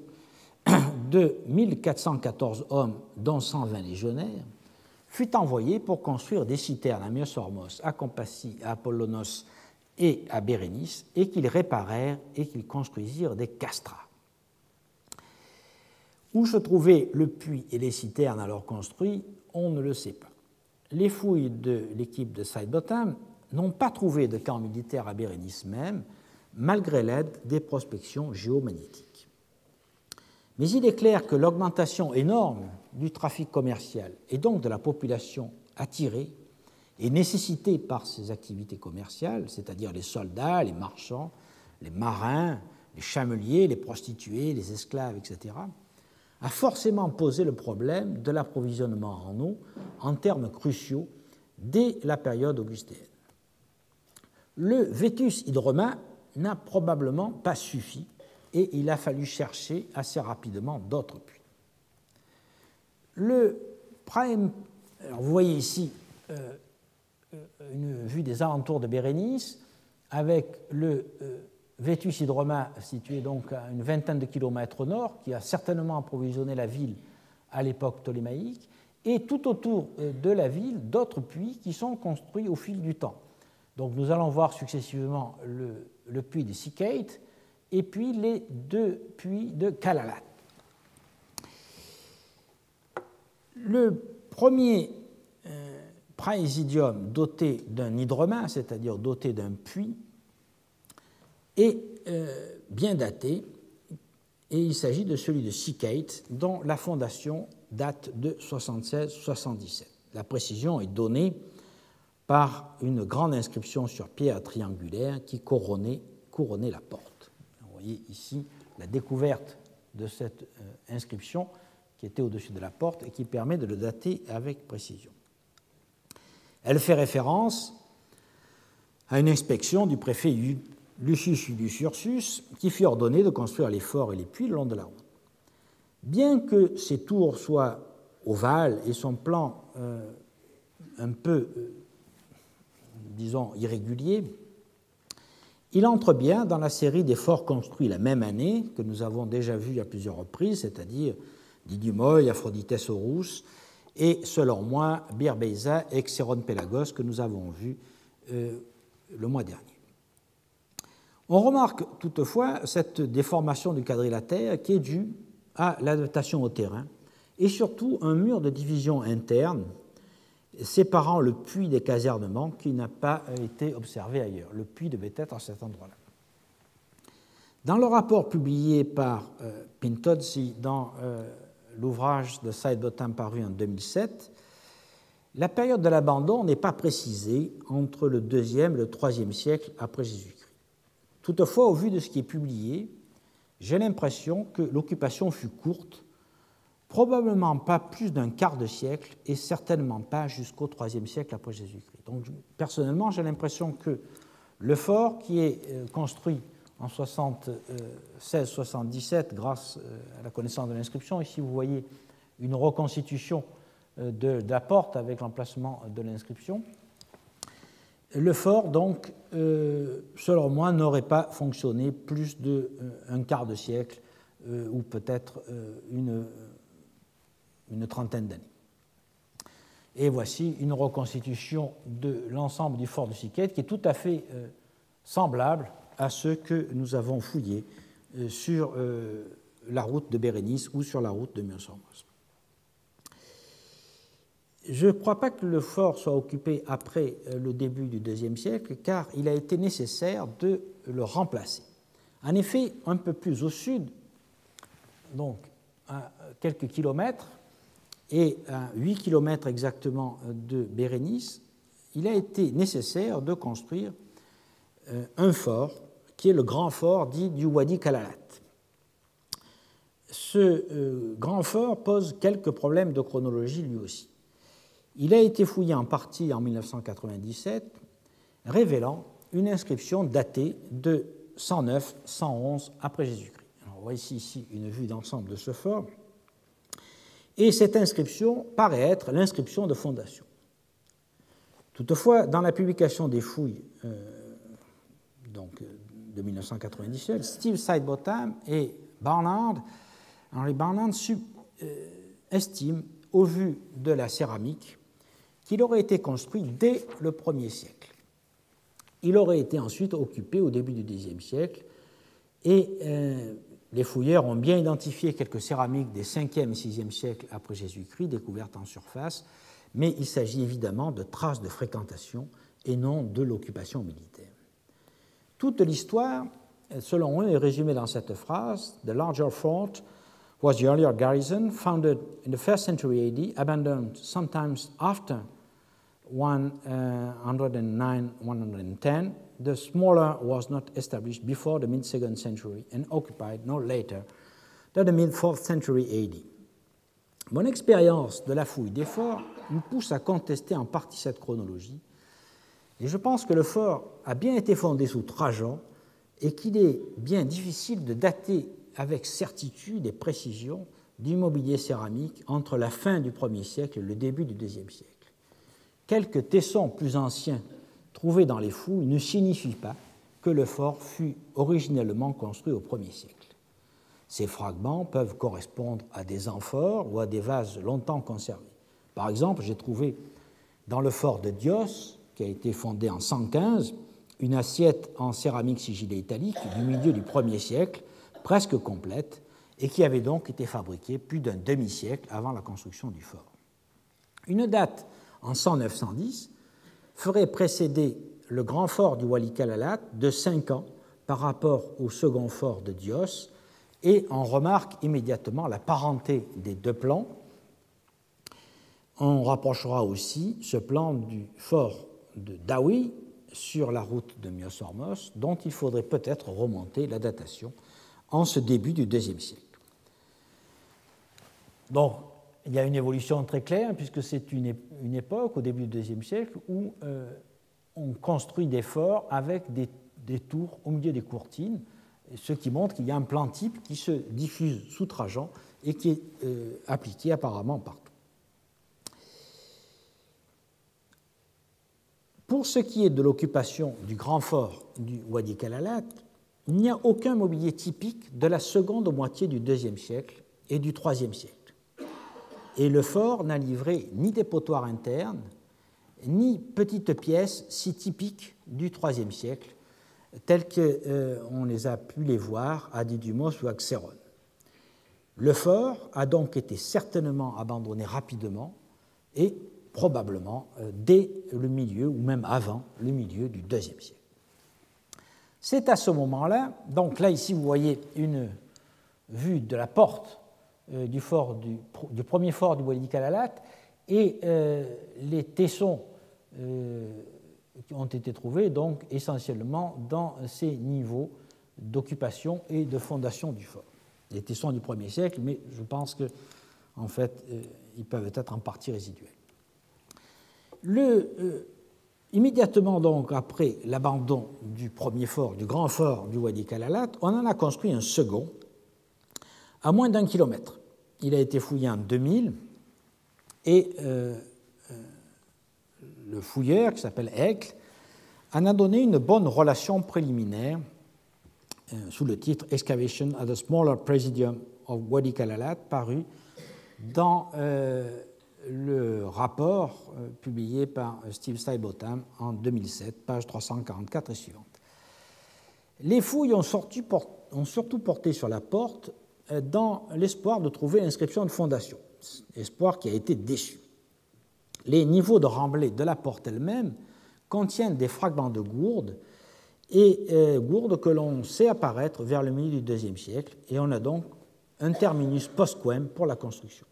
de 1414 hommes, dont 120 légionnaires, fut envoyée pour construire des citernes à Myosormos, à Compassie, à Apollonos et à Bérénice, et qu'ils réparèrent et qu'ils construisirent des castrats. Où se trouvaient le puits et les citernes alors construits, on ne le sait pas. Les fouilles de l'équipe de Sidebottom n'ont pas trouvé de camp militaire à Bérénice même, malgré l'aide des prospections géomagnétiques. Mais il est clair que l'augmentation énorme du trafic commercial et donc de la population attirée et nécessitée par ces activités commerciales, c'est-à-dire les soldats, les marchands, les marins, les chameliers, les prostituées, les esclaves, etc., a forcément posé le problème de l'approvisionnement en eau en termes cruciaux dès la période augustéenne. Le Vetus hydroma n'a probablement pas suffi et il a fallu chercher assez rapidement d'autres puits. Le prime, alors vous voyez ici une vue des alentours de Bérénice avec le Vetus hydroma situé donc à une vingtaine de kilomètres au nord, qui a certainement approvisionné la ville à l'époque ptolémaïque, et tout autour de la ville d'autres puits qui sont construits au fil du temps. Donc nous allons voir successivement le puits de Sycate et puis les deux puits de Calalat. Le premier praesidium doté d'un hydroma, c'est-à-dire doté d'un puits, est bien daté, et il s'agit de celui de Sycate, dont la fondation date de 76-77. La précision est donnée par une grande inscription sur pierre triangulaire qui couronnait la porte. Vous voyez ici la découverte de cette inscription qui était au-dessus de la porte et qui permet de le dater avec précision. Elle fait référence à une inspection du préfet Lucius Iulius Ursus qui fit ordonner de construire les forts et les puits le long de la route. Bien que ces tours soient ovales et son plan un peu, disons, irrégulier, il entre bien dans la série des forts construits la même année, que nous avons déjà vu à plusieurs reprises, c'est-à-dire Didymoe, Aphroditès Orus, et selon moi, Bir Beisa et Xéron Pélagos, que nous avons vu le mois dernier. On remarque toutefois cette déformation du quadrilatère qui est due à l'adaptation au terrain et surtout un mur de division interne séparant le puits des casernements qui n'a pas été observé ailleurs. Le puits devait être à cet endroit-là. Dans le rapport publié par Pintozzi dans l'ouvrage de Sidebottom paru en 2007, la période de l'abandon n'est pas précisée entre le IIe et le IIIe siècle après Jésus-Christ. Toutefois, au vu de ce qui est publié, j'ai l'impression que l'occupation fut courte, probablement pas plus d'un quart de siècle et certainement pas jusqu'au IIIe siècle après Jésus-Christ. Donc, personnellement, j'ai l'impression que le fort qui est construit en 76-77 grâce à la connaissance de l'inscription, ici vous voyez une reconstitution de la porte avec l'emplacement de l'inscription. Le fort, donc, selon moi, n'aurait pas fonctionné plus d'un quart de siècle ou peut-être une trentaine d'années. Et voici une reconstitution de l'ensemble du fort de Sycate qui est tout à fait semblable à ceux que nous avons fouillés sur la route de Bérénice ou sur la route de Myosommos. Je ne crois pas que le fort soit occupé après le début du IIe siècle, car il a été nécessaire de le remplacer. En effet, un peu plus au sud, donc à quelques kilomètres, et à 8 kilomètres exactement de Bérénice, il a été nécessaire de construire un fort, qui est le grand fort dit du Wadi Kalalat. Ce grand fort pose quelques problèmes de chronologie lui aussi. Il a été fouillé en partie en 1997, révélant une inscription datée de 109-111 après Jésus-Christ. Alors, voici ici une vue d'ensemble de ce fort, et cette inscription paraît être l'inscription de fondation. Toutefois, dans la publication des fouilles de 1997, Steve Sidebottom et Henry Barnard estiment, au vu de la céramique, qu'il aurait été construit dès le 1er siècle. il aurait été ensuite occupé au début du Xe siècle et les fouilleurs ont bien identifié quelques céramiques des 5e et 6e siècles après Jésus-Christ découvertes en surface, mais il s'agit évidemment de traces de fréquentation et non de l'occupation militaire. Toute l'histoire, selon eux, est résumée dans cette phrase: The larger fort was the earlier garrison, founded in the 1st century AD, abandoned sometimes after 109-110. The smaller was not established before the mid-2nd century and occupied no later than the mid-4th century AD. Mon expérience de la fouille des forts me pousse à contester en partie cette chronologie, et je pense que le fort a bien été fondé sous Trajan et qu'il est bien difficile de dater avec certitude et précision du mobilier céramique entre la fin du 1er siècle et le début du 2e siècle. Quelques tessons plus anciens trouvés dans les fouilles ne signifient pas que le fort fut originellement construit au 1er siècle. Ces fragments peuvent correspondre à des amphores ou à des vases longtemps conservés. Par exemple, j'ai trouvé dans le fort de Dios, qui a été fondé en 115, une assiette en céramique sigillée italique du milieu du 1er siècle, presque complète, et qui avait donc été fabriquée plus d'un demi-siècle avant la construction du fort. Une date en 109-110 ferait précéder le grand fort du Wadi Kalalat de 5 ans par rapport au second fort de Dios, et on remarque immédiatement la parenté des deux plans. On rapprochera aussi ce plan du fort de Dawi sur la route de Myos-Hormos, dont il faudrait peut-être remonter la datation en ce début du IIe siècle. Donc, il y a une évolution très claire, puisque c'est une époque, au début du IIe siècle, où on construit des forts avec des tours au milieu des courtines, ce qui montre qu'il y a un plan type qui se diffuse sous Trajan et qui est appliqué apparemment partout. Pour ce qui est de l'occupation du grand fort du Wadi Kalalat, il n'y a aucun mobilier typique de la seconde moitié du IIe siècle et du IIIe siècle. Et le fort n'a livré ni dépotoirs internes, ni petites pièces si typiques du IIIe siècle, telles qu'on les a pu les voir à Didymos ou à Xéron. Le fort a donc été certainement abandonné rapidement et probablement dès le milieu, ou même avant le milieu du IIe siècle. C'est à ce moment-là, donc là ici vous voyez une vue de la porte du premier fort du Wadi Kalalat, et les tessons qui ont été trouvés donc essentiellement dans ces niveaux d'occupation et de fondation du fort. Les tessons du 1er siècle, mais je pense que en fait ils peuvent être en partie résiduels. Immédiatement donc après l'abandon du premier fort, du grand fort du Wadi Kalalat, on en a construit un second à moins d'1 kilomètre. Il a été fouillé en 2000 et le fouilleur, qui s'appelle Eckl, en a donné une bonne relation préliminaire sous le titre Excavation at the Smaller Presidium of Wadi Kalalat, paru dans le rapport publié par Steve Stuybotham en 2007, page 344 et suivante. Les fouilles ont surtout porté sur la porte dans l'espoir de trouver l'inscription de fondation, espoir qui a été déçu. Les niveaux de remblai de la porte elle-même contiennent des fragments de gourdes, et gourdes que l'on sait apparaître vers le milieu du IIe siècle, et on a donc un terminus post-quem pour la construction.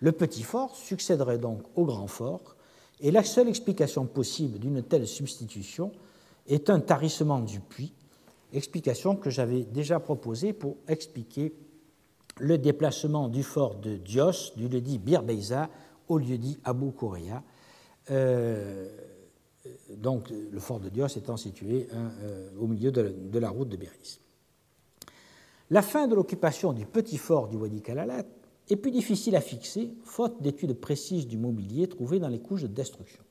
Le petit fort succéderait donc au grand fort, et la seule explication possible d'une telle substitution est un tarissement du puits, explication que j'avais déjà proposée pour expliquer le déplacement du fort de Dios, du lieu-dit Bir Beiza, au lieu-dit Abu Kouria, donc le fort de Dios étant situé au milieu de la route de Béris. La fin de l'occupation du petit fort du Wadi Kalalat est plus difficile à fixer, faute d'études précises du mobilier trouvé dans les couches de destruction.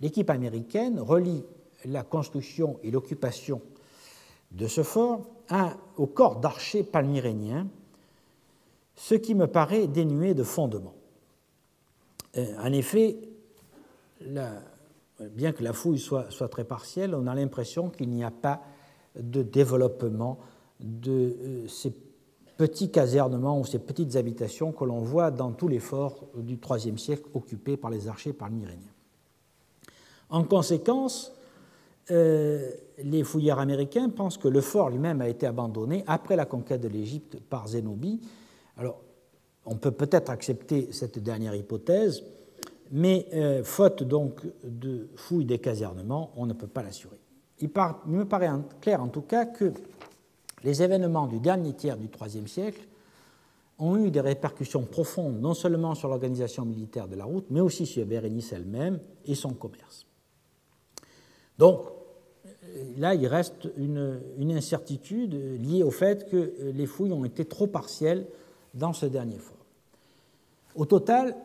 L'équipe américaine relie la construction et l'occupation de ce fort au corps d'archers palmyréniens, ce qui me paraît dénué de fondement. En effet, bien que la fouille soit très partielle, on a l'impression qu'il n'y a pas de développement de ces petits casernements ou ces petites habitations que l'on voit dans tous les forts du IIIe siècle occupés par les archers palmyréniens. En conséquence, les fouilleurs américains pensent que le fort lui-même a été abandonné après la conquête de l'Égypte par Zénobie. Alors, on peut peut-être accepter cette dernière hypothèse, mais faute donc de fouilles des casernements, on ne peut pas l'assurer. Il me paraît clair en tout cas que les événements du dernier tiers du IIIe siècle ont eu des répercussions profondes non seulement sur l'organisation militaire de la route, mais aussi sur Bérénice elle-même et son commerce. Donc, là, il reste une incertitude liée au fait que les fouilles ont été trop partielles dans ce dernier fort. Au total,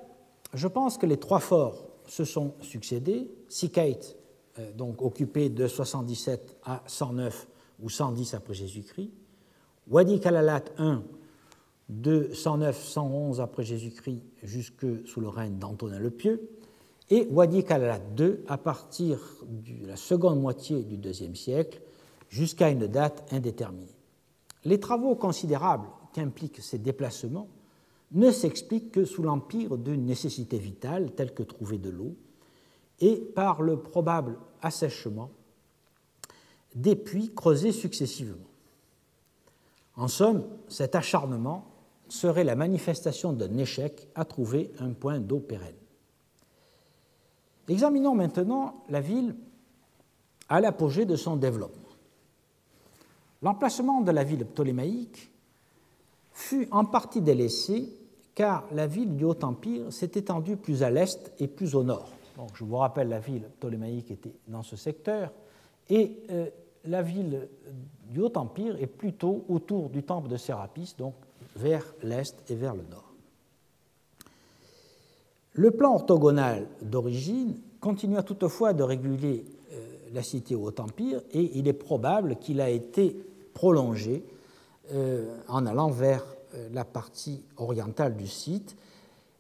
je pense que les 3 forts se sont succédés. Sikait, donc occupé de 77 à 109 ou 110 après Jésus-Christ, Wadi Kalalat I de 109-111 après Jésus-Christ jusque sous le règne d'Antonin le Pieux, et Wadi Kalalat II à partir de la seconde moitié du IIe siècle jusqu'à une date indéterminée. Les travaux considérables qu'impliquent ces déplacements ne s'expliquent que sous l'empire d'une nécessité vitale telle que trouver de l'eau et par le probable assèchement des puits creusés successivement. En somme, cet acharnement serait la manifestation d'un échec à trouver un point d'eau pérenne. Examinons maintenant la ville à l'apogée de son développement. L'emplacement de la ville ptolémaïque fut en partie délaissé car la ville du Haut-Empire s'est étendue plus à l'est et plus au nord. Donc, je vous rappelle, la ville ptolémaïque était dans ce secteur et la ville du Haut-Empire est plutôt autour du temple de Sérapis, donc vers l'est et vers le nord. Le plan orthogonal d'origine continua toutefois de réguler la cité au Haut-Empire et il est probable qu'il a été prolongé en allant vers la partie orientale du site,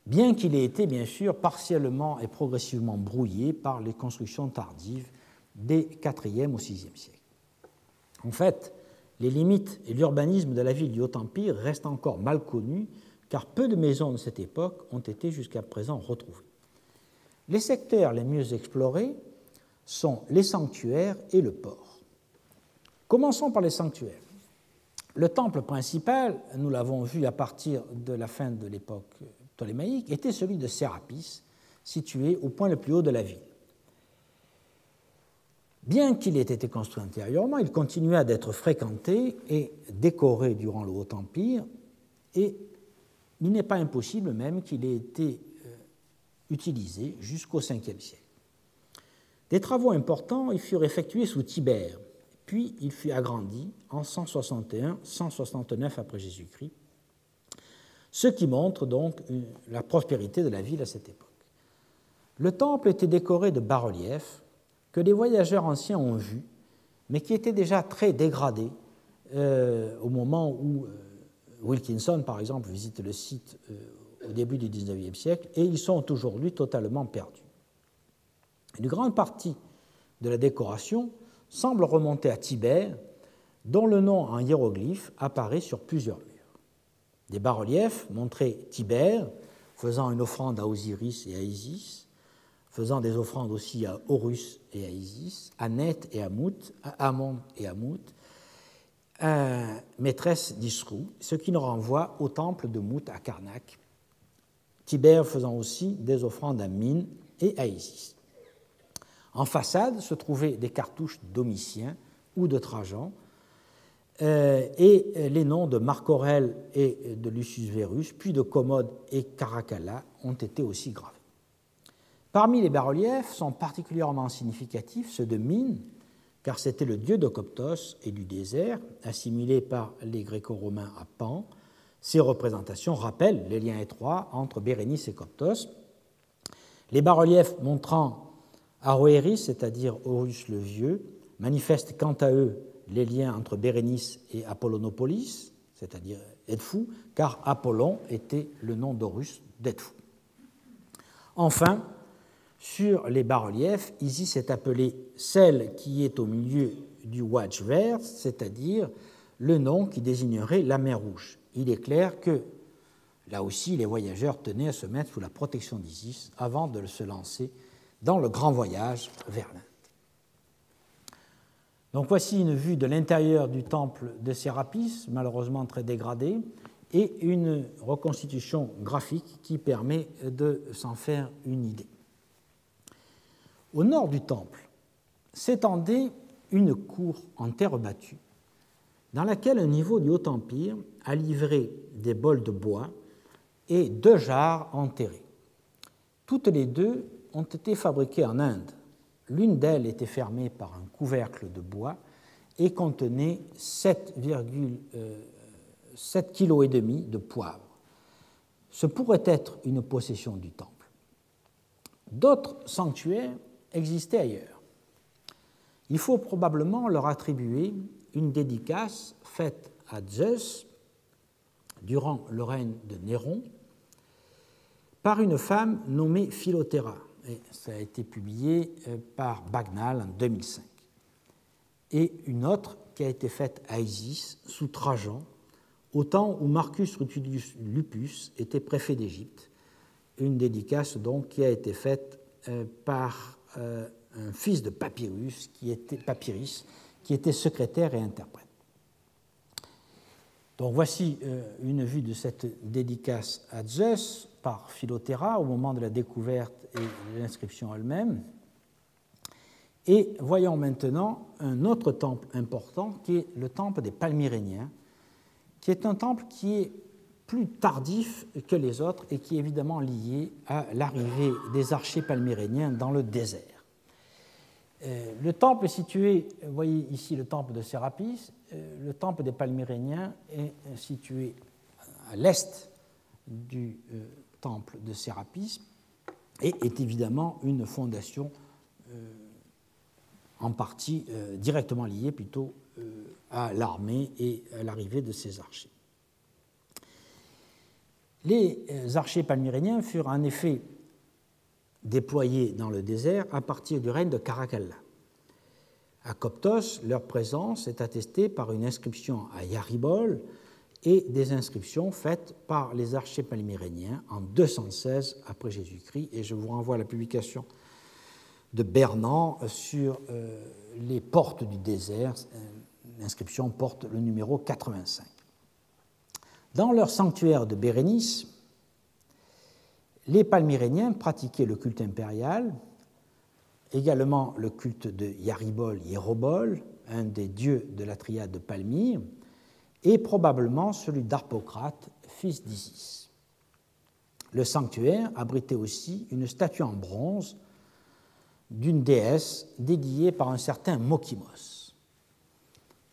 bien qu'il ait été bien sûr partiellement et progressivement brouillé par les constructions tardives des IVe au VIe siècle. En fait, les limites et l'urbanisme de la ville du Haut-Empire restent encore mal connus, car peu de maisons de cette époque ont été jusqu'à présent retrouvées. Les secteurs les mieux explorés sont les sanctuaires et le port. Commençons par les sanctuaires. Le temple principal, nous l'avons vu à partir de la fin de l'époque ptolémaïque, était celui de Sérapis, situé au point le plus haut de la ville. Bien qu'il ait été construit antérieurement, il continua d'être fréquenté et décoré durant le Haut-Empire, et il n'est pas impossible même qu'il ait été utilisé jusqu'au Ve siècle. Des travaux importants y furent effectués sous Tibère, puis il fut agrandi en 161-169 après Jésus-Christ, ce qui montre donc la prospérité de la ville à cette époque. Le temple était décoré de bas-reliefs que les voyageurs anciens ont vus, mais qui étaient déjà très dégradés au moment où Wilkinson, par exemple, visite le site au début du XIXe siècle, et ils sont aujourd'hui totalement perdus. Une grande partie de la décoration semble remonter à Tibère, dont le nom en hiéroglyphe apparaît sur plusieurs murs. Des bas-reliefs montraient Tibère faisant une offrande à Osiris et à Isis, faisant des offrandes aussi à Horus et à Isis, à Neth et à Mout, à Amon et à Mout, maîtresse d'Isrou, ce qui nous renvoie au temple de Mout à Karnak, Tibère faisant aussi des offrandes à Mine et à Isis. En façade se trouvaient des cartouches de Domitien ou de Trajan, et les noms de Marc Aurèle et de Lucius Verus, puis de Commode et Caracalla ont été aussi gravés. Parmi les bas-reliefs sont particulièrement significatifs ceux de Mine, car c'était le dieu de Coptos et du désert, assimilé par les Gréco-Romains à Pan. Ces représentations rappellent les liens étroits entre Bérénice et Coptos. Les bas-reliefs montrant Aroëris, c'est-à-dire Horus le Vieux, manifestent quant à eux les liens entre Bérénice et Apollonopolis, c'est-à-dire Edfou, car Apollon était le nom d'Horus d'Edfou. Enfin, Sur les bas-reliefs, Isis est appelée celle qui est au milieu du Ouadj vert, c'est-à-dire le nom qui désignerait la mer Rouge. Il est clair que, là aussi, les voyageurs tenaient à se mettre sous la protection d'Isis avant de se lancer dans le grand voyage vers l'Inde. Donc voici une vue de l'intérieur du temple de Sérapis, malheureusement très dégradé, et une reconstitution graphique qui permet de s'en faire une idée. Au nord du temple s'étendait une cour en terre battue, dans laquelle un niveau du Haut-Empire a livré des bols de bois et 2 jarres enterrées. Toutes les deux ont été fabriquées en Inde. L'une d'elles était fermée par un couvercle de bois et contenait 7,7 kg et demi de poivre. Ce pourrait être une possession du temple. D'autres sanctuaires existaient ailleurs. Il faut probablement leur attribuer une dédicace faite à Zeus durant le règne de Néron par une femme nommée Philothéra. Et ça a été publié par Bagnal en 2005. Et une autre qui a été faite à Isis sous Trajan, au temps où Marcus Rutilius Lupus était préfet d'Égypte. Une dédicace donc qui a été faite par un fils de Papyrus qui était secrétaire et interprète. Donc voici une vue de cette dédicace à Zeus par Philothéra au moment de la découverte et de l'inscription elle-même. Et voyons maintenant un autre temple important qui est le temple des Palmyréniens, qui est un temple qui est plus tardif que les autres et qui est évidemment lié à l'arrivée des archers palmyréniens dans le désert. Le temple est situé, vous voyez ici le temple de Sérapis, le temple des Palmyréniens est situé à l'est du temple de Sérapis et est évidemment une fondation en partie directement liée plutôt à l'armée et à l'arrivée de ces archers. Les archers palmyréniens furent en effet déployés dans le désert à partir du règne de Caracalla. À Coptos, leur présence est attestée par une inscription à Yaribol et des inscriptions faites par les archers palmyréniens en 216 après Jésus-Christ. Et je vous renvoie à la publication de Bernan sur les portes du désert. L'inscription porte le numéro 85. Dans leur sanctuaire de Bérénice, les Palmyréniens pratiquaient le culte impérial, également le culte de Yaribol, Hierobol, un des dieux de la triade de Palmyre, et probablement celui d'Harpocrate, fils d'Isis. Le sanctuaire abritait aussi une statue en bronze d'une déesse dédiée par un certain Mokimos.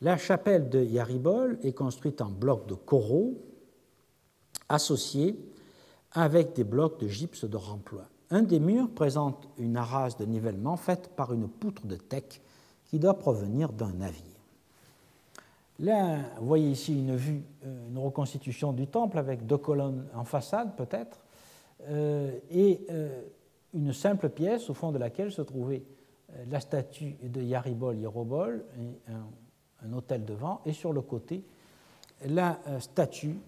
La chapelle de Yaribol est construite en blocs de coraux associés avec des blocs de gypse de remploi. Un des murs présente une arase de nivellement faite par une poutre de teck qui doit provenir d'un navire. Là, vous voyez ici une vue, une reconstitution du temple avec 2 colonnes en façade peut-être, et une simple pièce au fond de laquelle se trouvait la statue de Yaribol, Hierobol, et un autel devant, et sur le côté, la statue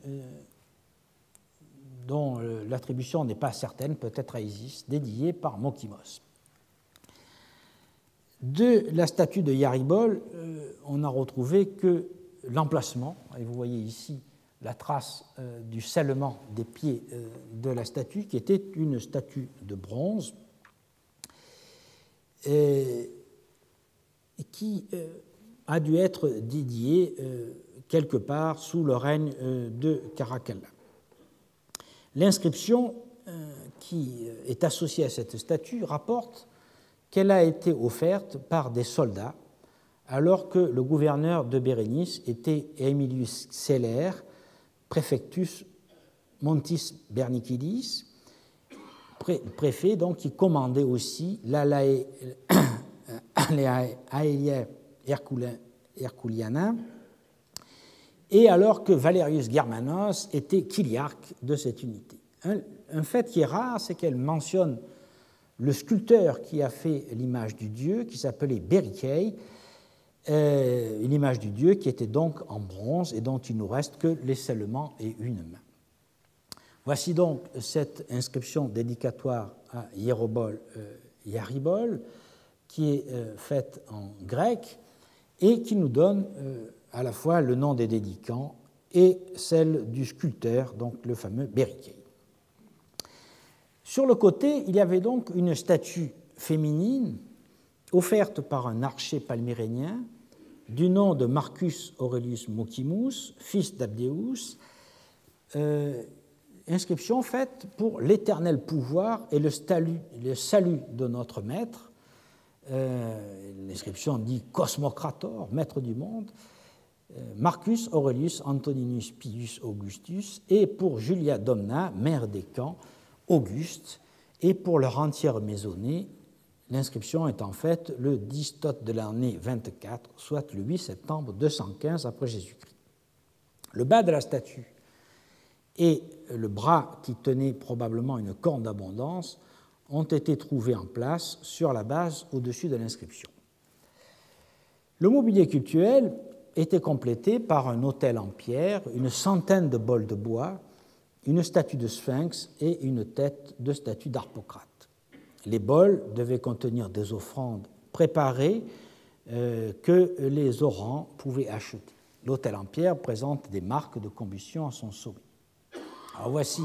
dont l'attribution n'est pas certaine, peut-être à Isis, dédiée par Mokimos. De la statue de Yaribol, on n'a retrouvé que l'emplacement, et vous voyez ici la trace du scellement des pieds de la statue, qui était une statue de bronze, et qui a dû être dédiée quelque part sous le règne de Caracalla. L'inscription qui est associée à cette statue rapporte qu'elle a été offerte par des soldats alors que le gouverneur de Bérénice était Aemilius Celer, praefectus Montis Bernicidis, préfet donc qui commandait aussi l'Aelia Herculiana, et alors que Valerius Germanos était chiliarque de cette unité. Un fait qui est rare, c'est qu'elle mentionne le sculpteur qui a fait l'image du dieu, qui s'appelait Berikei, une image du dieu qui était donc en bronze et dont il nous reste que l'esselement et une main. Voici donc cette inscription dédicatoire à Hierobol Yaribol, qui est faite en grec et qui nous donne à la fois le nom des dédicants et celle du sculpteur, donc le fameux Berikei. Sur le côté, il y avait donc une statue féminine offerte par un archer palmyrénien du nom de Marcus Aurelius Mocimus, fils d'Abdeus, inscription faite pour l'éternel pouvoir et le salut de notre maître. L'inscription dit Cosmocrator, maître du monde, Marcus Aurelius Antoninus Pius Augustus, et pour Julia Domna, mère des camps, Auguste, et pour leur entière maisonnée, l'inscription est en fait le 10 Tot de l'année 24, soit le 8 septembre 215 après Jésus-Christ. Le bas de la statue et le bras qui tenait probablement une corne d'abondance ont été trouvés en place sur la base au-dessus de l'inscription. Le mobilier cultuel était complété par un autel en pierre, une centaine de bols de bois, une statue de Sphinx et une tête de statue d'Harpocrate. Les bols devaient contenir des offrandes préparées que les orants pouvaient acheter. L'autel en pierre présente des marques de combustion à son sommet. Alors voici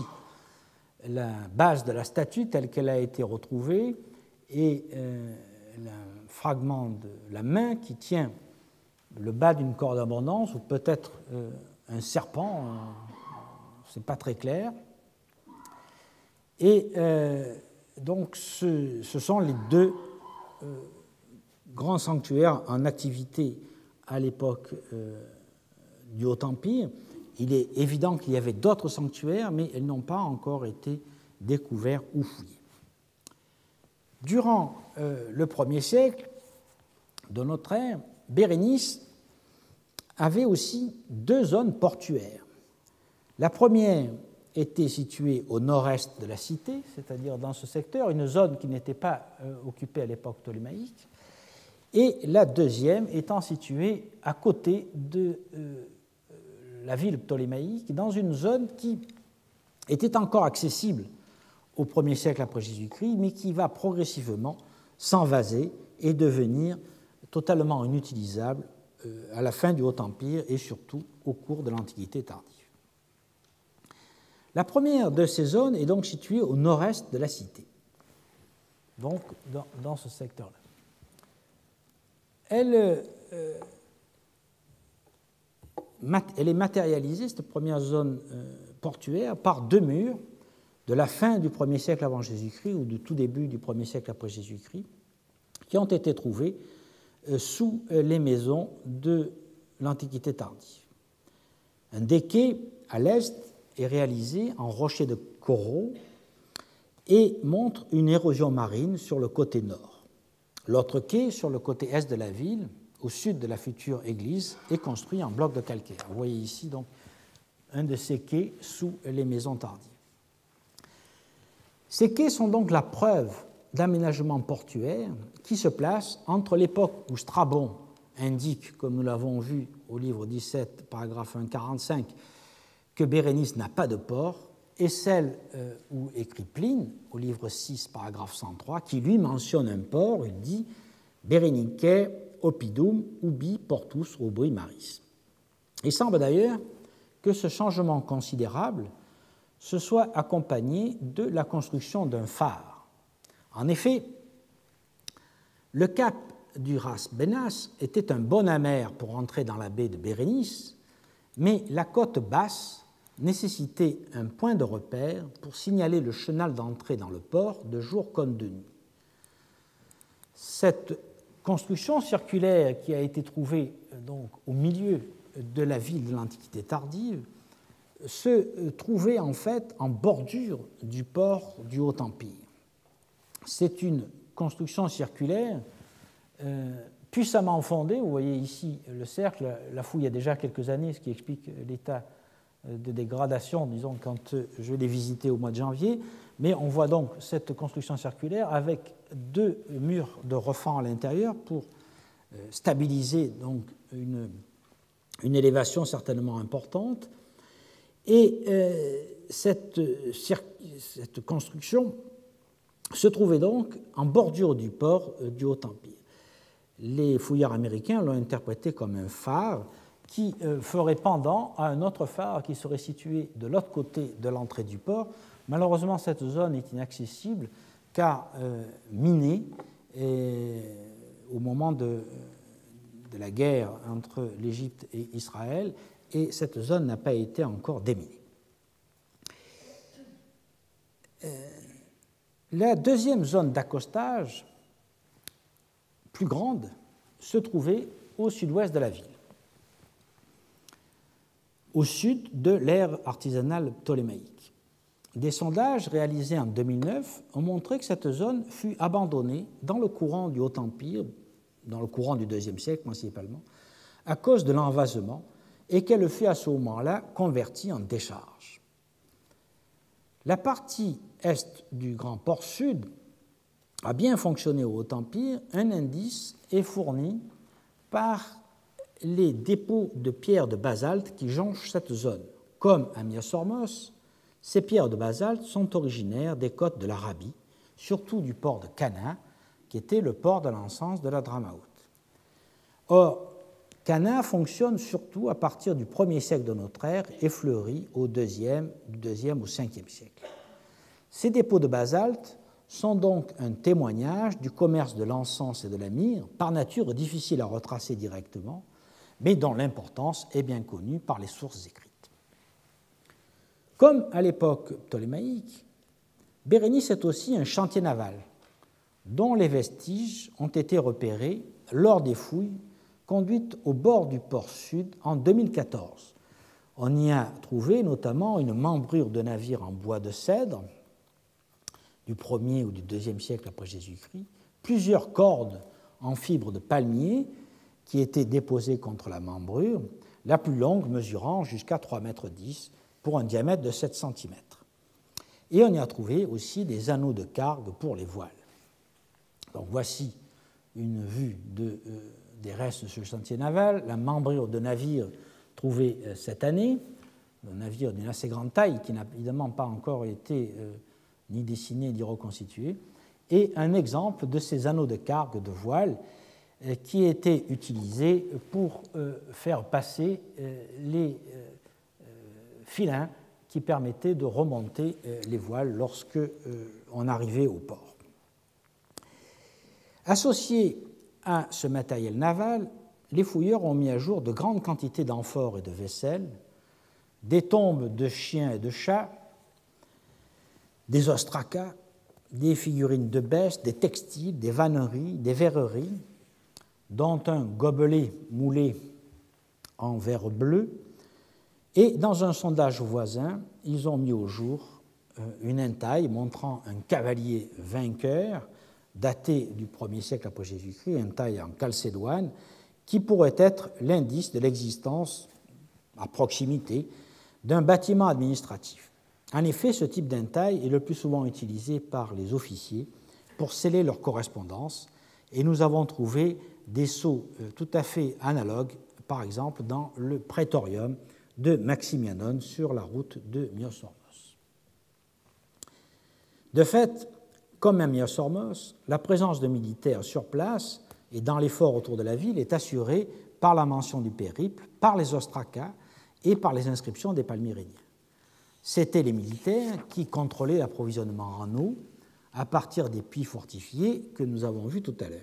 la base de la statue telle qu'elle a été retrouvée et le fragment de la main qui tient le bas d'une corde d'abondance ou peut-être un serpent, c'est pas très clair. Et donc ce sont les deux grands sanctuaires en activité à l'époque du Haut-Empire. Il est évident qu'il y avait d'autres sanctuaires, mais ils n'ont pas encore été découverts ou fouillés. Durant le 1er siècle de notre ère, Bérénice avait aussi deux zones portuaires. La première était située au nord-est de la cité, c'est-à-dire dans ce secteur, une zone qui n'était pas occupée à l'époque ptolémaïque, et la deuxième étant située à côté de la ville ptolémaïque, dans une zone qui était encore accessible au 1er siècle après Jésus-Christ, mais qui va progressivement s'envaser et devenir totalement inutilisable à la fin du Haut-Empire et surtout au cours de l'Antiquité tardive. La première de ces zones est donc située au nord-est de la cité, donc dans ce secteur-là. Elle est matérialisée, cette première zone portuaire, par deux murs de la fin du 1er siècle avant Jésus-Christ ou du tout début du 1er siècle après Jésus-Christ, qui ont été trouvés sous les maisons de l'Antiquité tardive. Un des quais à l'est est réalisé en rocher de coraux et montre une érosion marine sur le côté nord. L'autre quai, sur le côté est de la ville, au sud de la future église, est construit en bloc de calcaire. Vous voyez ici donc un de ces quais sous les maisons tardives. Ces quais sont donc la preuve d'aménagement portuaire qui se place entre l'époque où Strabon indique, comme nous l'avons vu au livre 17, paragraphe 145, que Bérénice n'a pas de port, et celle où écrit Pline, au livre 6, paragraphe 103, qui lui mentionne un port, il dit « Berenice oppidum ubi portus rubri maris ». Il semble d'ailleurs que ce changement considérable se soit accompagné de la construction d'un phare. En effet, le cap du Ras Benas était un bon amer pour entrer dans la baie de Bérénice, mais la côte basse nécessitait un point de repère pour signaler le chenal d'entrée dans le port de jour comme de nuit. Cette construction circulaire qui a été trouvée donc au milieu de la ville de l'Antiquité tardive se trouvait en fait en bordure du port du Haut-Empire. C'est une construction circulaire puissamment fondée. Vous voyez ici le cercle, la fouille il y a déjà quelques années, ce qui explique l'état de dégradation, disons, quand je l'ai visité au mois de janvier. Mais on voit donc cette construction circulaire avec deux murs de refend à l'intérieur pour stabiliser donc une élévation certainement importante. Et cette construction se trouvait donc en bordure du port du Haut-Empire. Les fouilleurs américains l'ont interprété comme un phare qui ferait pendant à un autre phare qui serait situé de l'autre côté de l'entrée du port. Malheureusement, cette zone est inaccessible car minée au moment de la guerre entre l'Égypte et Israël, et cette zone n'a pas été encore déminée. La deuxième zone d'accostage, plus grande, se trouvait au sud-ouest de la ville, au sud de l'ère artisanale ptolémaïque. Des sondages réalisés en 2009 ont montré que cette zone fut abandonnée dans le courant du Haut-Empire, dans le courant du IIe siècle principalement, à cause de l'envasement, et qu'elle fut à ce moment-là convertie en décharge. La partie est du grand port sud a bien fonctionné au Haut-Empire. Un indice est fourni par les dépôts de pierres de basalte qui jonchent cette zone. Comme à Myosormos, ces pierres de basalte sont originaires des côtes de l'Arabie, surtout du port de Cana, qui était le port de l'encens de la Dramaout. Or, Cana fonctionne surtout à partir du 1er siècle de notre ère et fleurit du 2e au 5e siècle. Ces dépôts de basalte sont donc un témoignage du commerce de l'encens et de la myrrhe, par nature difficile à retracer directement, mais dont l'importance est bien connue par les sources écrites. Comme à l'époque ptolémaïque, Bérénice est aussi un chantier naval, dont les vestiges ont été repérés lors des fouilles conduites au bord du port sud en 2014. On y a trouvé notamment une membrure de navire en bois de cèdre du 1er ou du 2e siècle après Jésus-Christ, plusieurs cordes en fibre de palmier qui étaient déposées contre la membrure, la plus longue mesurant jusqu'à 3,10 mètres pour un diamètre de 7 cm. Et on y a trouvé aussi des anneaux de cargue pour les voiles. Donc voici une vue des restes de ce chantier naval, la membrure de navire trouvée cette année, un navire d'une assez grande taille qui n'a évidemment pas encore été ni dessiné ni reconstitué, et un exemple de ces anneaux de cargue de voile qui étaient utilisés pour faire passer les filins qui permettaient de remonter les voiles lorsque on arrivait au port. Associés à ce matériel naval, les fouilleurs ont mis à jour de grandes quantités d'amphores et de vaisselle, des tombes de chiens et de chats, des ostracas, des figurines de bestes, des textiles, des vanneries, des verreries, dont un gobelet moulé en verre bleu. Et dans un sondage voisin, ils ont mis au jour une entaille montrant un cavalier vainqueur daté du 1er siècle après Jésus-Christ, une entaille en calcédoine, qui pourrait être l'indice de l'existence, à proximité, d'un bâtiment administratif. En effet, ce type d'entaille est le plus souvent utilisé par les officiers pour sceller leur correspondance, et nous avons trouvé des sceaux tout à fait analogues, par exemple dans le prétorium de Maximianon sur la route de Myosormos. De fait, comme à Myosormos, la présence de militaires sur place et dans les forts autour de la ville est assurée par la mention du périple, par les ostracas et par les inscriptions des palmyréniens. C'étaient les militaires qui contrôlaient l'approvisionnement en eau à partir des puits fortifiés que nous avons vus tout à l'heure.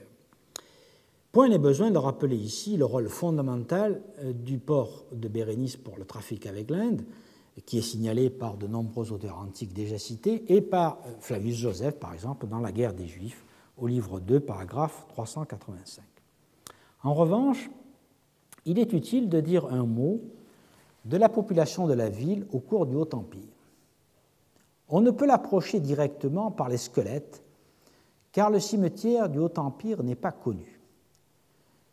Point n'est besoin de rappeler ici le rôle fondamental du port de Bérénice pour le trafic avec l'Inde, qui est signalé par de nombreux auteurs antiques déjà cités, et par Flavius Joseph, par exemple, dans La guerre des Juifs, au livre 2, paragraphe 385. En revanche, il est utile de dire un mot de la population de la ville au cours du Haut-Empire. On ne peut l'approcher directement par les squelettes, car le cimetière du Haut-Empire n'est pas connu.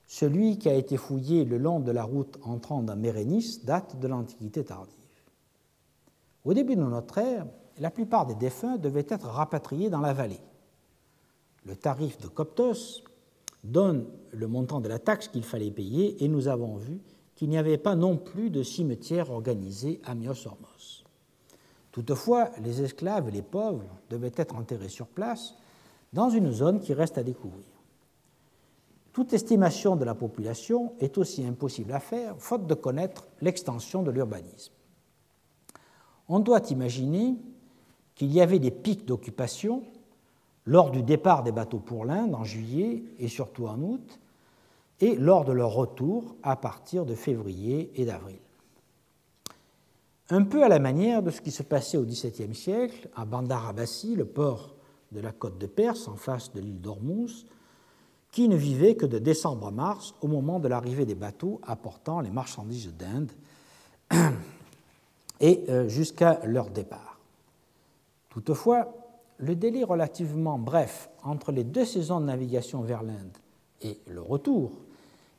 Celui qui a été fouillé le long de la route entrant dans Bérénice date de l'Antiquité tardive. Au début de notre ère, la plupart des défunts devaient être rapatriés dans la vallée. Le tarif de Coptos donne le montant de la taxe qu'il fallait payer et nous avons vu qu'il n'y avait pas non plus de cimetière organisé à Myos-Hormos. Toutefois, les esclaves et les pauvres devaient être enterrés sur place dans une zone qui reste à découvrir. Toute estimation de la population est aussi impossible à faire, faute de connaître l'extension de l'urbanisme. On doit imaginer qu'il y avait des pics d'occupation lors du départ des bateaux pour l'Inde en juillet et surtout en août, et lors de leur retour à partir de février et d'avril. Un peu à la manière de ce qui se passait au XVIIe siècle à Bandar Abbasi, le port de la côte de Perse en face de l'île d'Ormuz, qui ne vivait que de décembre à mars au moment de l'arrivée des bateaux apportant les marchandises d'Inde et jusqu'à leur départ. Toutefois, le délai relativement bref entre les deux saisons de navigation vers l'Inde et le retour,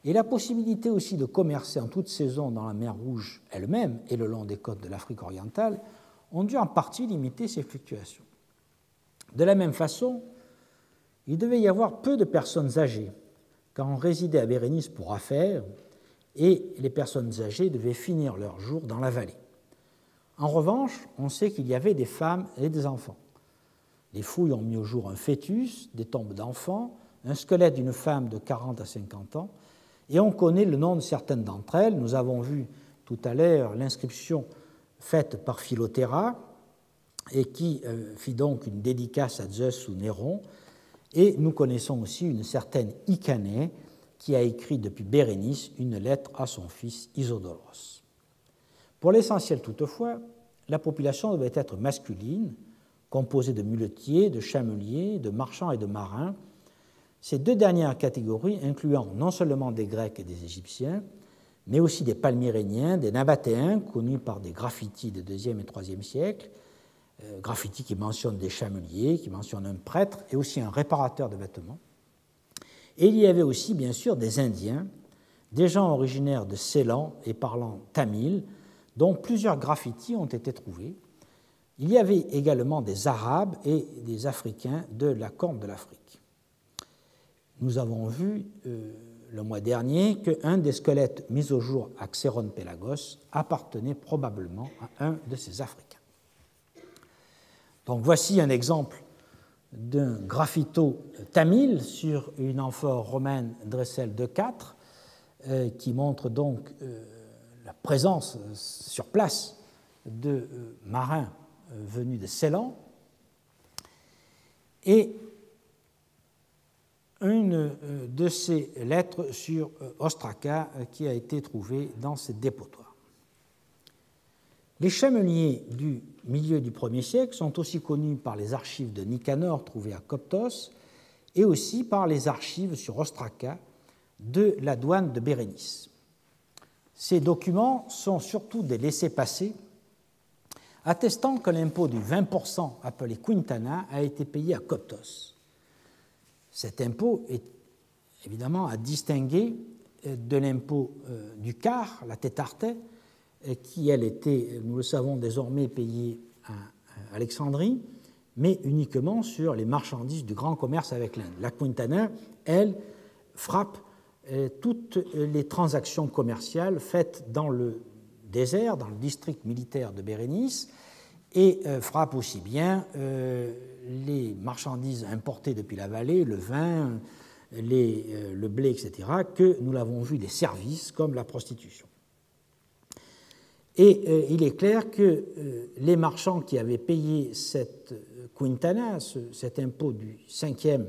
et la possibilité aussi de commercer en toute saison dans la mer Rouge elle-même et le long des côtes de l'Afrique orientale, ont dû en partie limiter ces fluctuations. De la même façon, il devait y avoir peu de personnes âgées, car on résidait à Bérénice pour affaires, et les personnes âgées devaient finir leurs jours dans la vallée. En revanche, on sait qu'il y avait des femmes et des enfants. Les fouilles ont mis au jour un fœtus, des tombes d'enfants, un squelette d'une femme de 40 à 50 ans, et on connaît le nom de certaines d'entre elles. Nous avons vu tout à l'heure l'inscription faite par Philothéra, et qui fit donc une dédicace à Zeus ou Néron, et nous connaissons aussi une certaine Icané qui a écrit depuis Bérénice une lettre à son fils Isodoros. Pour l'essentiel toutefois, la population devait être masculine, composée de muletiers, de chameliers, de marchands et de marins, ces deux dernières catégories incluant non seulement des Grecs et des Égyptiens, mais aussi des Palmyréniens, des Nabatéens, connus par des graffitis des IIe et IIIe siècles, graffitis qui mentionnent des chameliers, qui mentionnent un prêtre et aussi un réparateur de vêtements. Et il y avait aussi, bien sûr, des Indiens, des gens originaires de Ceylan et parlant tamil, dont plusieurs graffitis ont été trouvés. Il y avait également des Arabes et des Africains de la Corne de l'Afrique. Nous avons vu le mois dernier qu'un des squelettes mis au jour à Xéron-Pélagos appartenait probablement à un de ces Africains. Donc voici un exemple d'un graffito tamil sur une amphore romaine Dressel II qui montre donc la présence sur place de marins venus de Ceylan, et une de ces lettres sur Ostraka qui a été trouvée dans ces dépotoirs. Les chameliers du milieu du Ier siècle sont aussi connus par les archives de Nicanor trouvées à Coptos et aussi par les archives sur Ostraka de la douane de Bérénice. Ces documents sont surtout des laissez-passer attestant que l'impôt du 20% appelé quintana a été payé à Coptos. Cet impôt est évidemment à distinguer de l'impôt du quart, la tétarté, qui, elle, était, nous le savons désormais, payée à Alexandrie, mais uniquement sur les marchandises du grand commerce avec l'Inde. La quintana, elle, frappe toutes les transactions commerciales faites dans le désert, dans le district militaire de Bérénice, et frappe aussi bien les marchandises importées depuis la vallée, le vin, le blé, etc., que, nous l'avons vu, les services comme la prostitution. Et il est clair que les marchands qui avaient payé cette quintana, cet impôt du 5e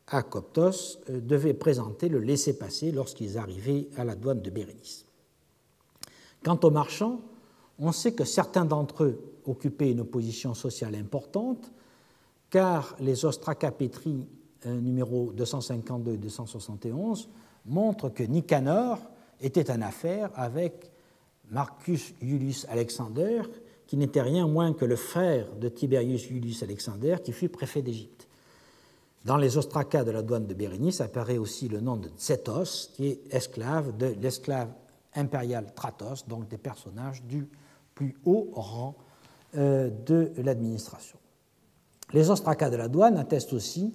à Coptos, devaient présenter le laissez-passer lorsqu'ils arrivaient à la douane de Bérénice. Quant aux marchands, on sait que certains d'entre eux occupaient une position sociale importante, car les Ostracapétries numéro 252 et 271 montrent que Nicanor était en affaire avec Marcus Iulius Alexander, qui n'était rien moins que le frère de Tiberius Iulius Alexander, qui fut préfet d'Égypte. Dans les ostracas de la douane de Bérénice apparaît aussi le nom de Tsétos, qui est esclave de l'esclave impérial Tratos, donc des personnages du plus haut rang de l'administration. Les ostracas de la douane attestent aussi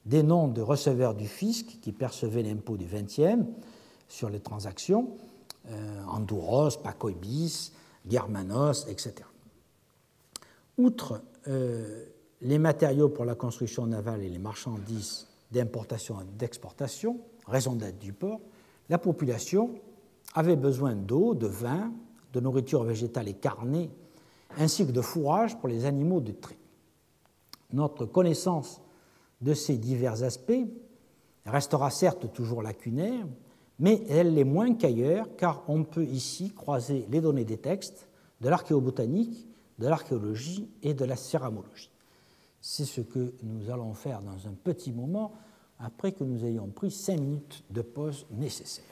des noms de receveurs du fisc qui percevaient l'impôt du 20e sur les transactions, Andouros, Pacoibis, Germanos, etc. Outre les matériaux pour la construction navale et les marchandises d'importation et d'exportation, raison d'être du port, la population avait besoin d'eau, de vin, de nourriture végétale et carnée, ainsi que de fourrage pour les animaux de trait. Notre connaissance de ces divers aspects restera certes toujours lacunaire, mais elle l'est moins qu'ailleurs, car on peut ici croiser les données des textes, de l'archéobotanique, de l'archéologie et de la céramologie. C'est ce que nous allons faire dans un petit moment, après que nous ayons pris 5 minutes de pause nécessaire.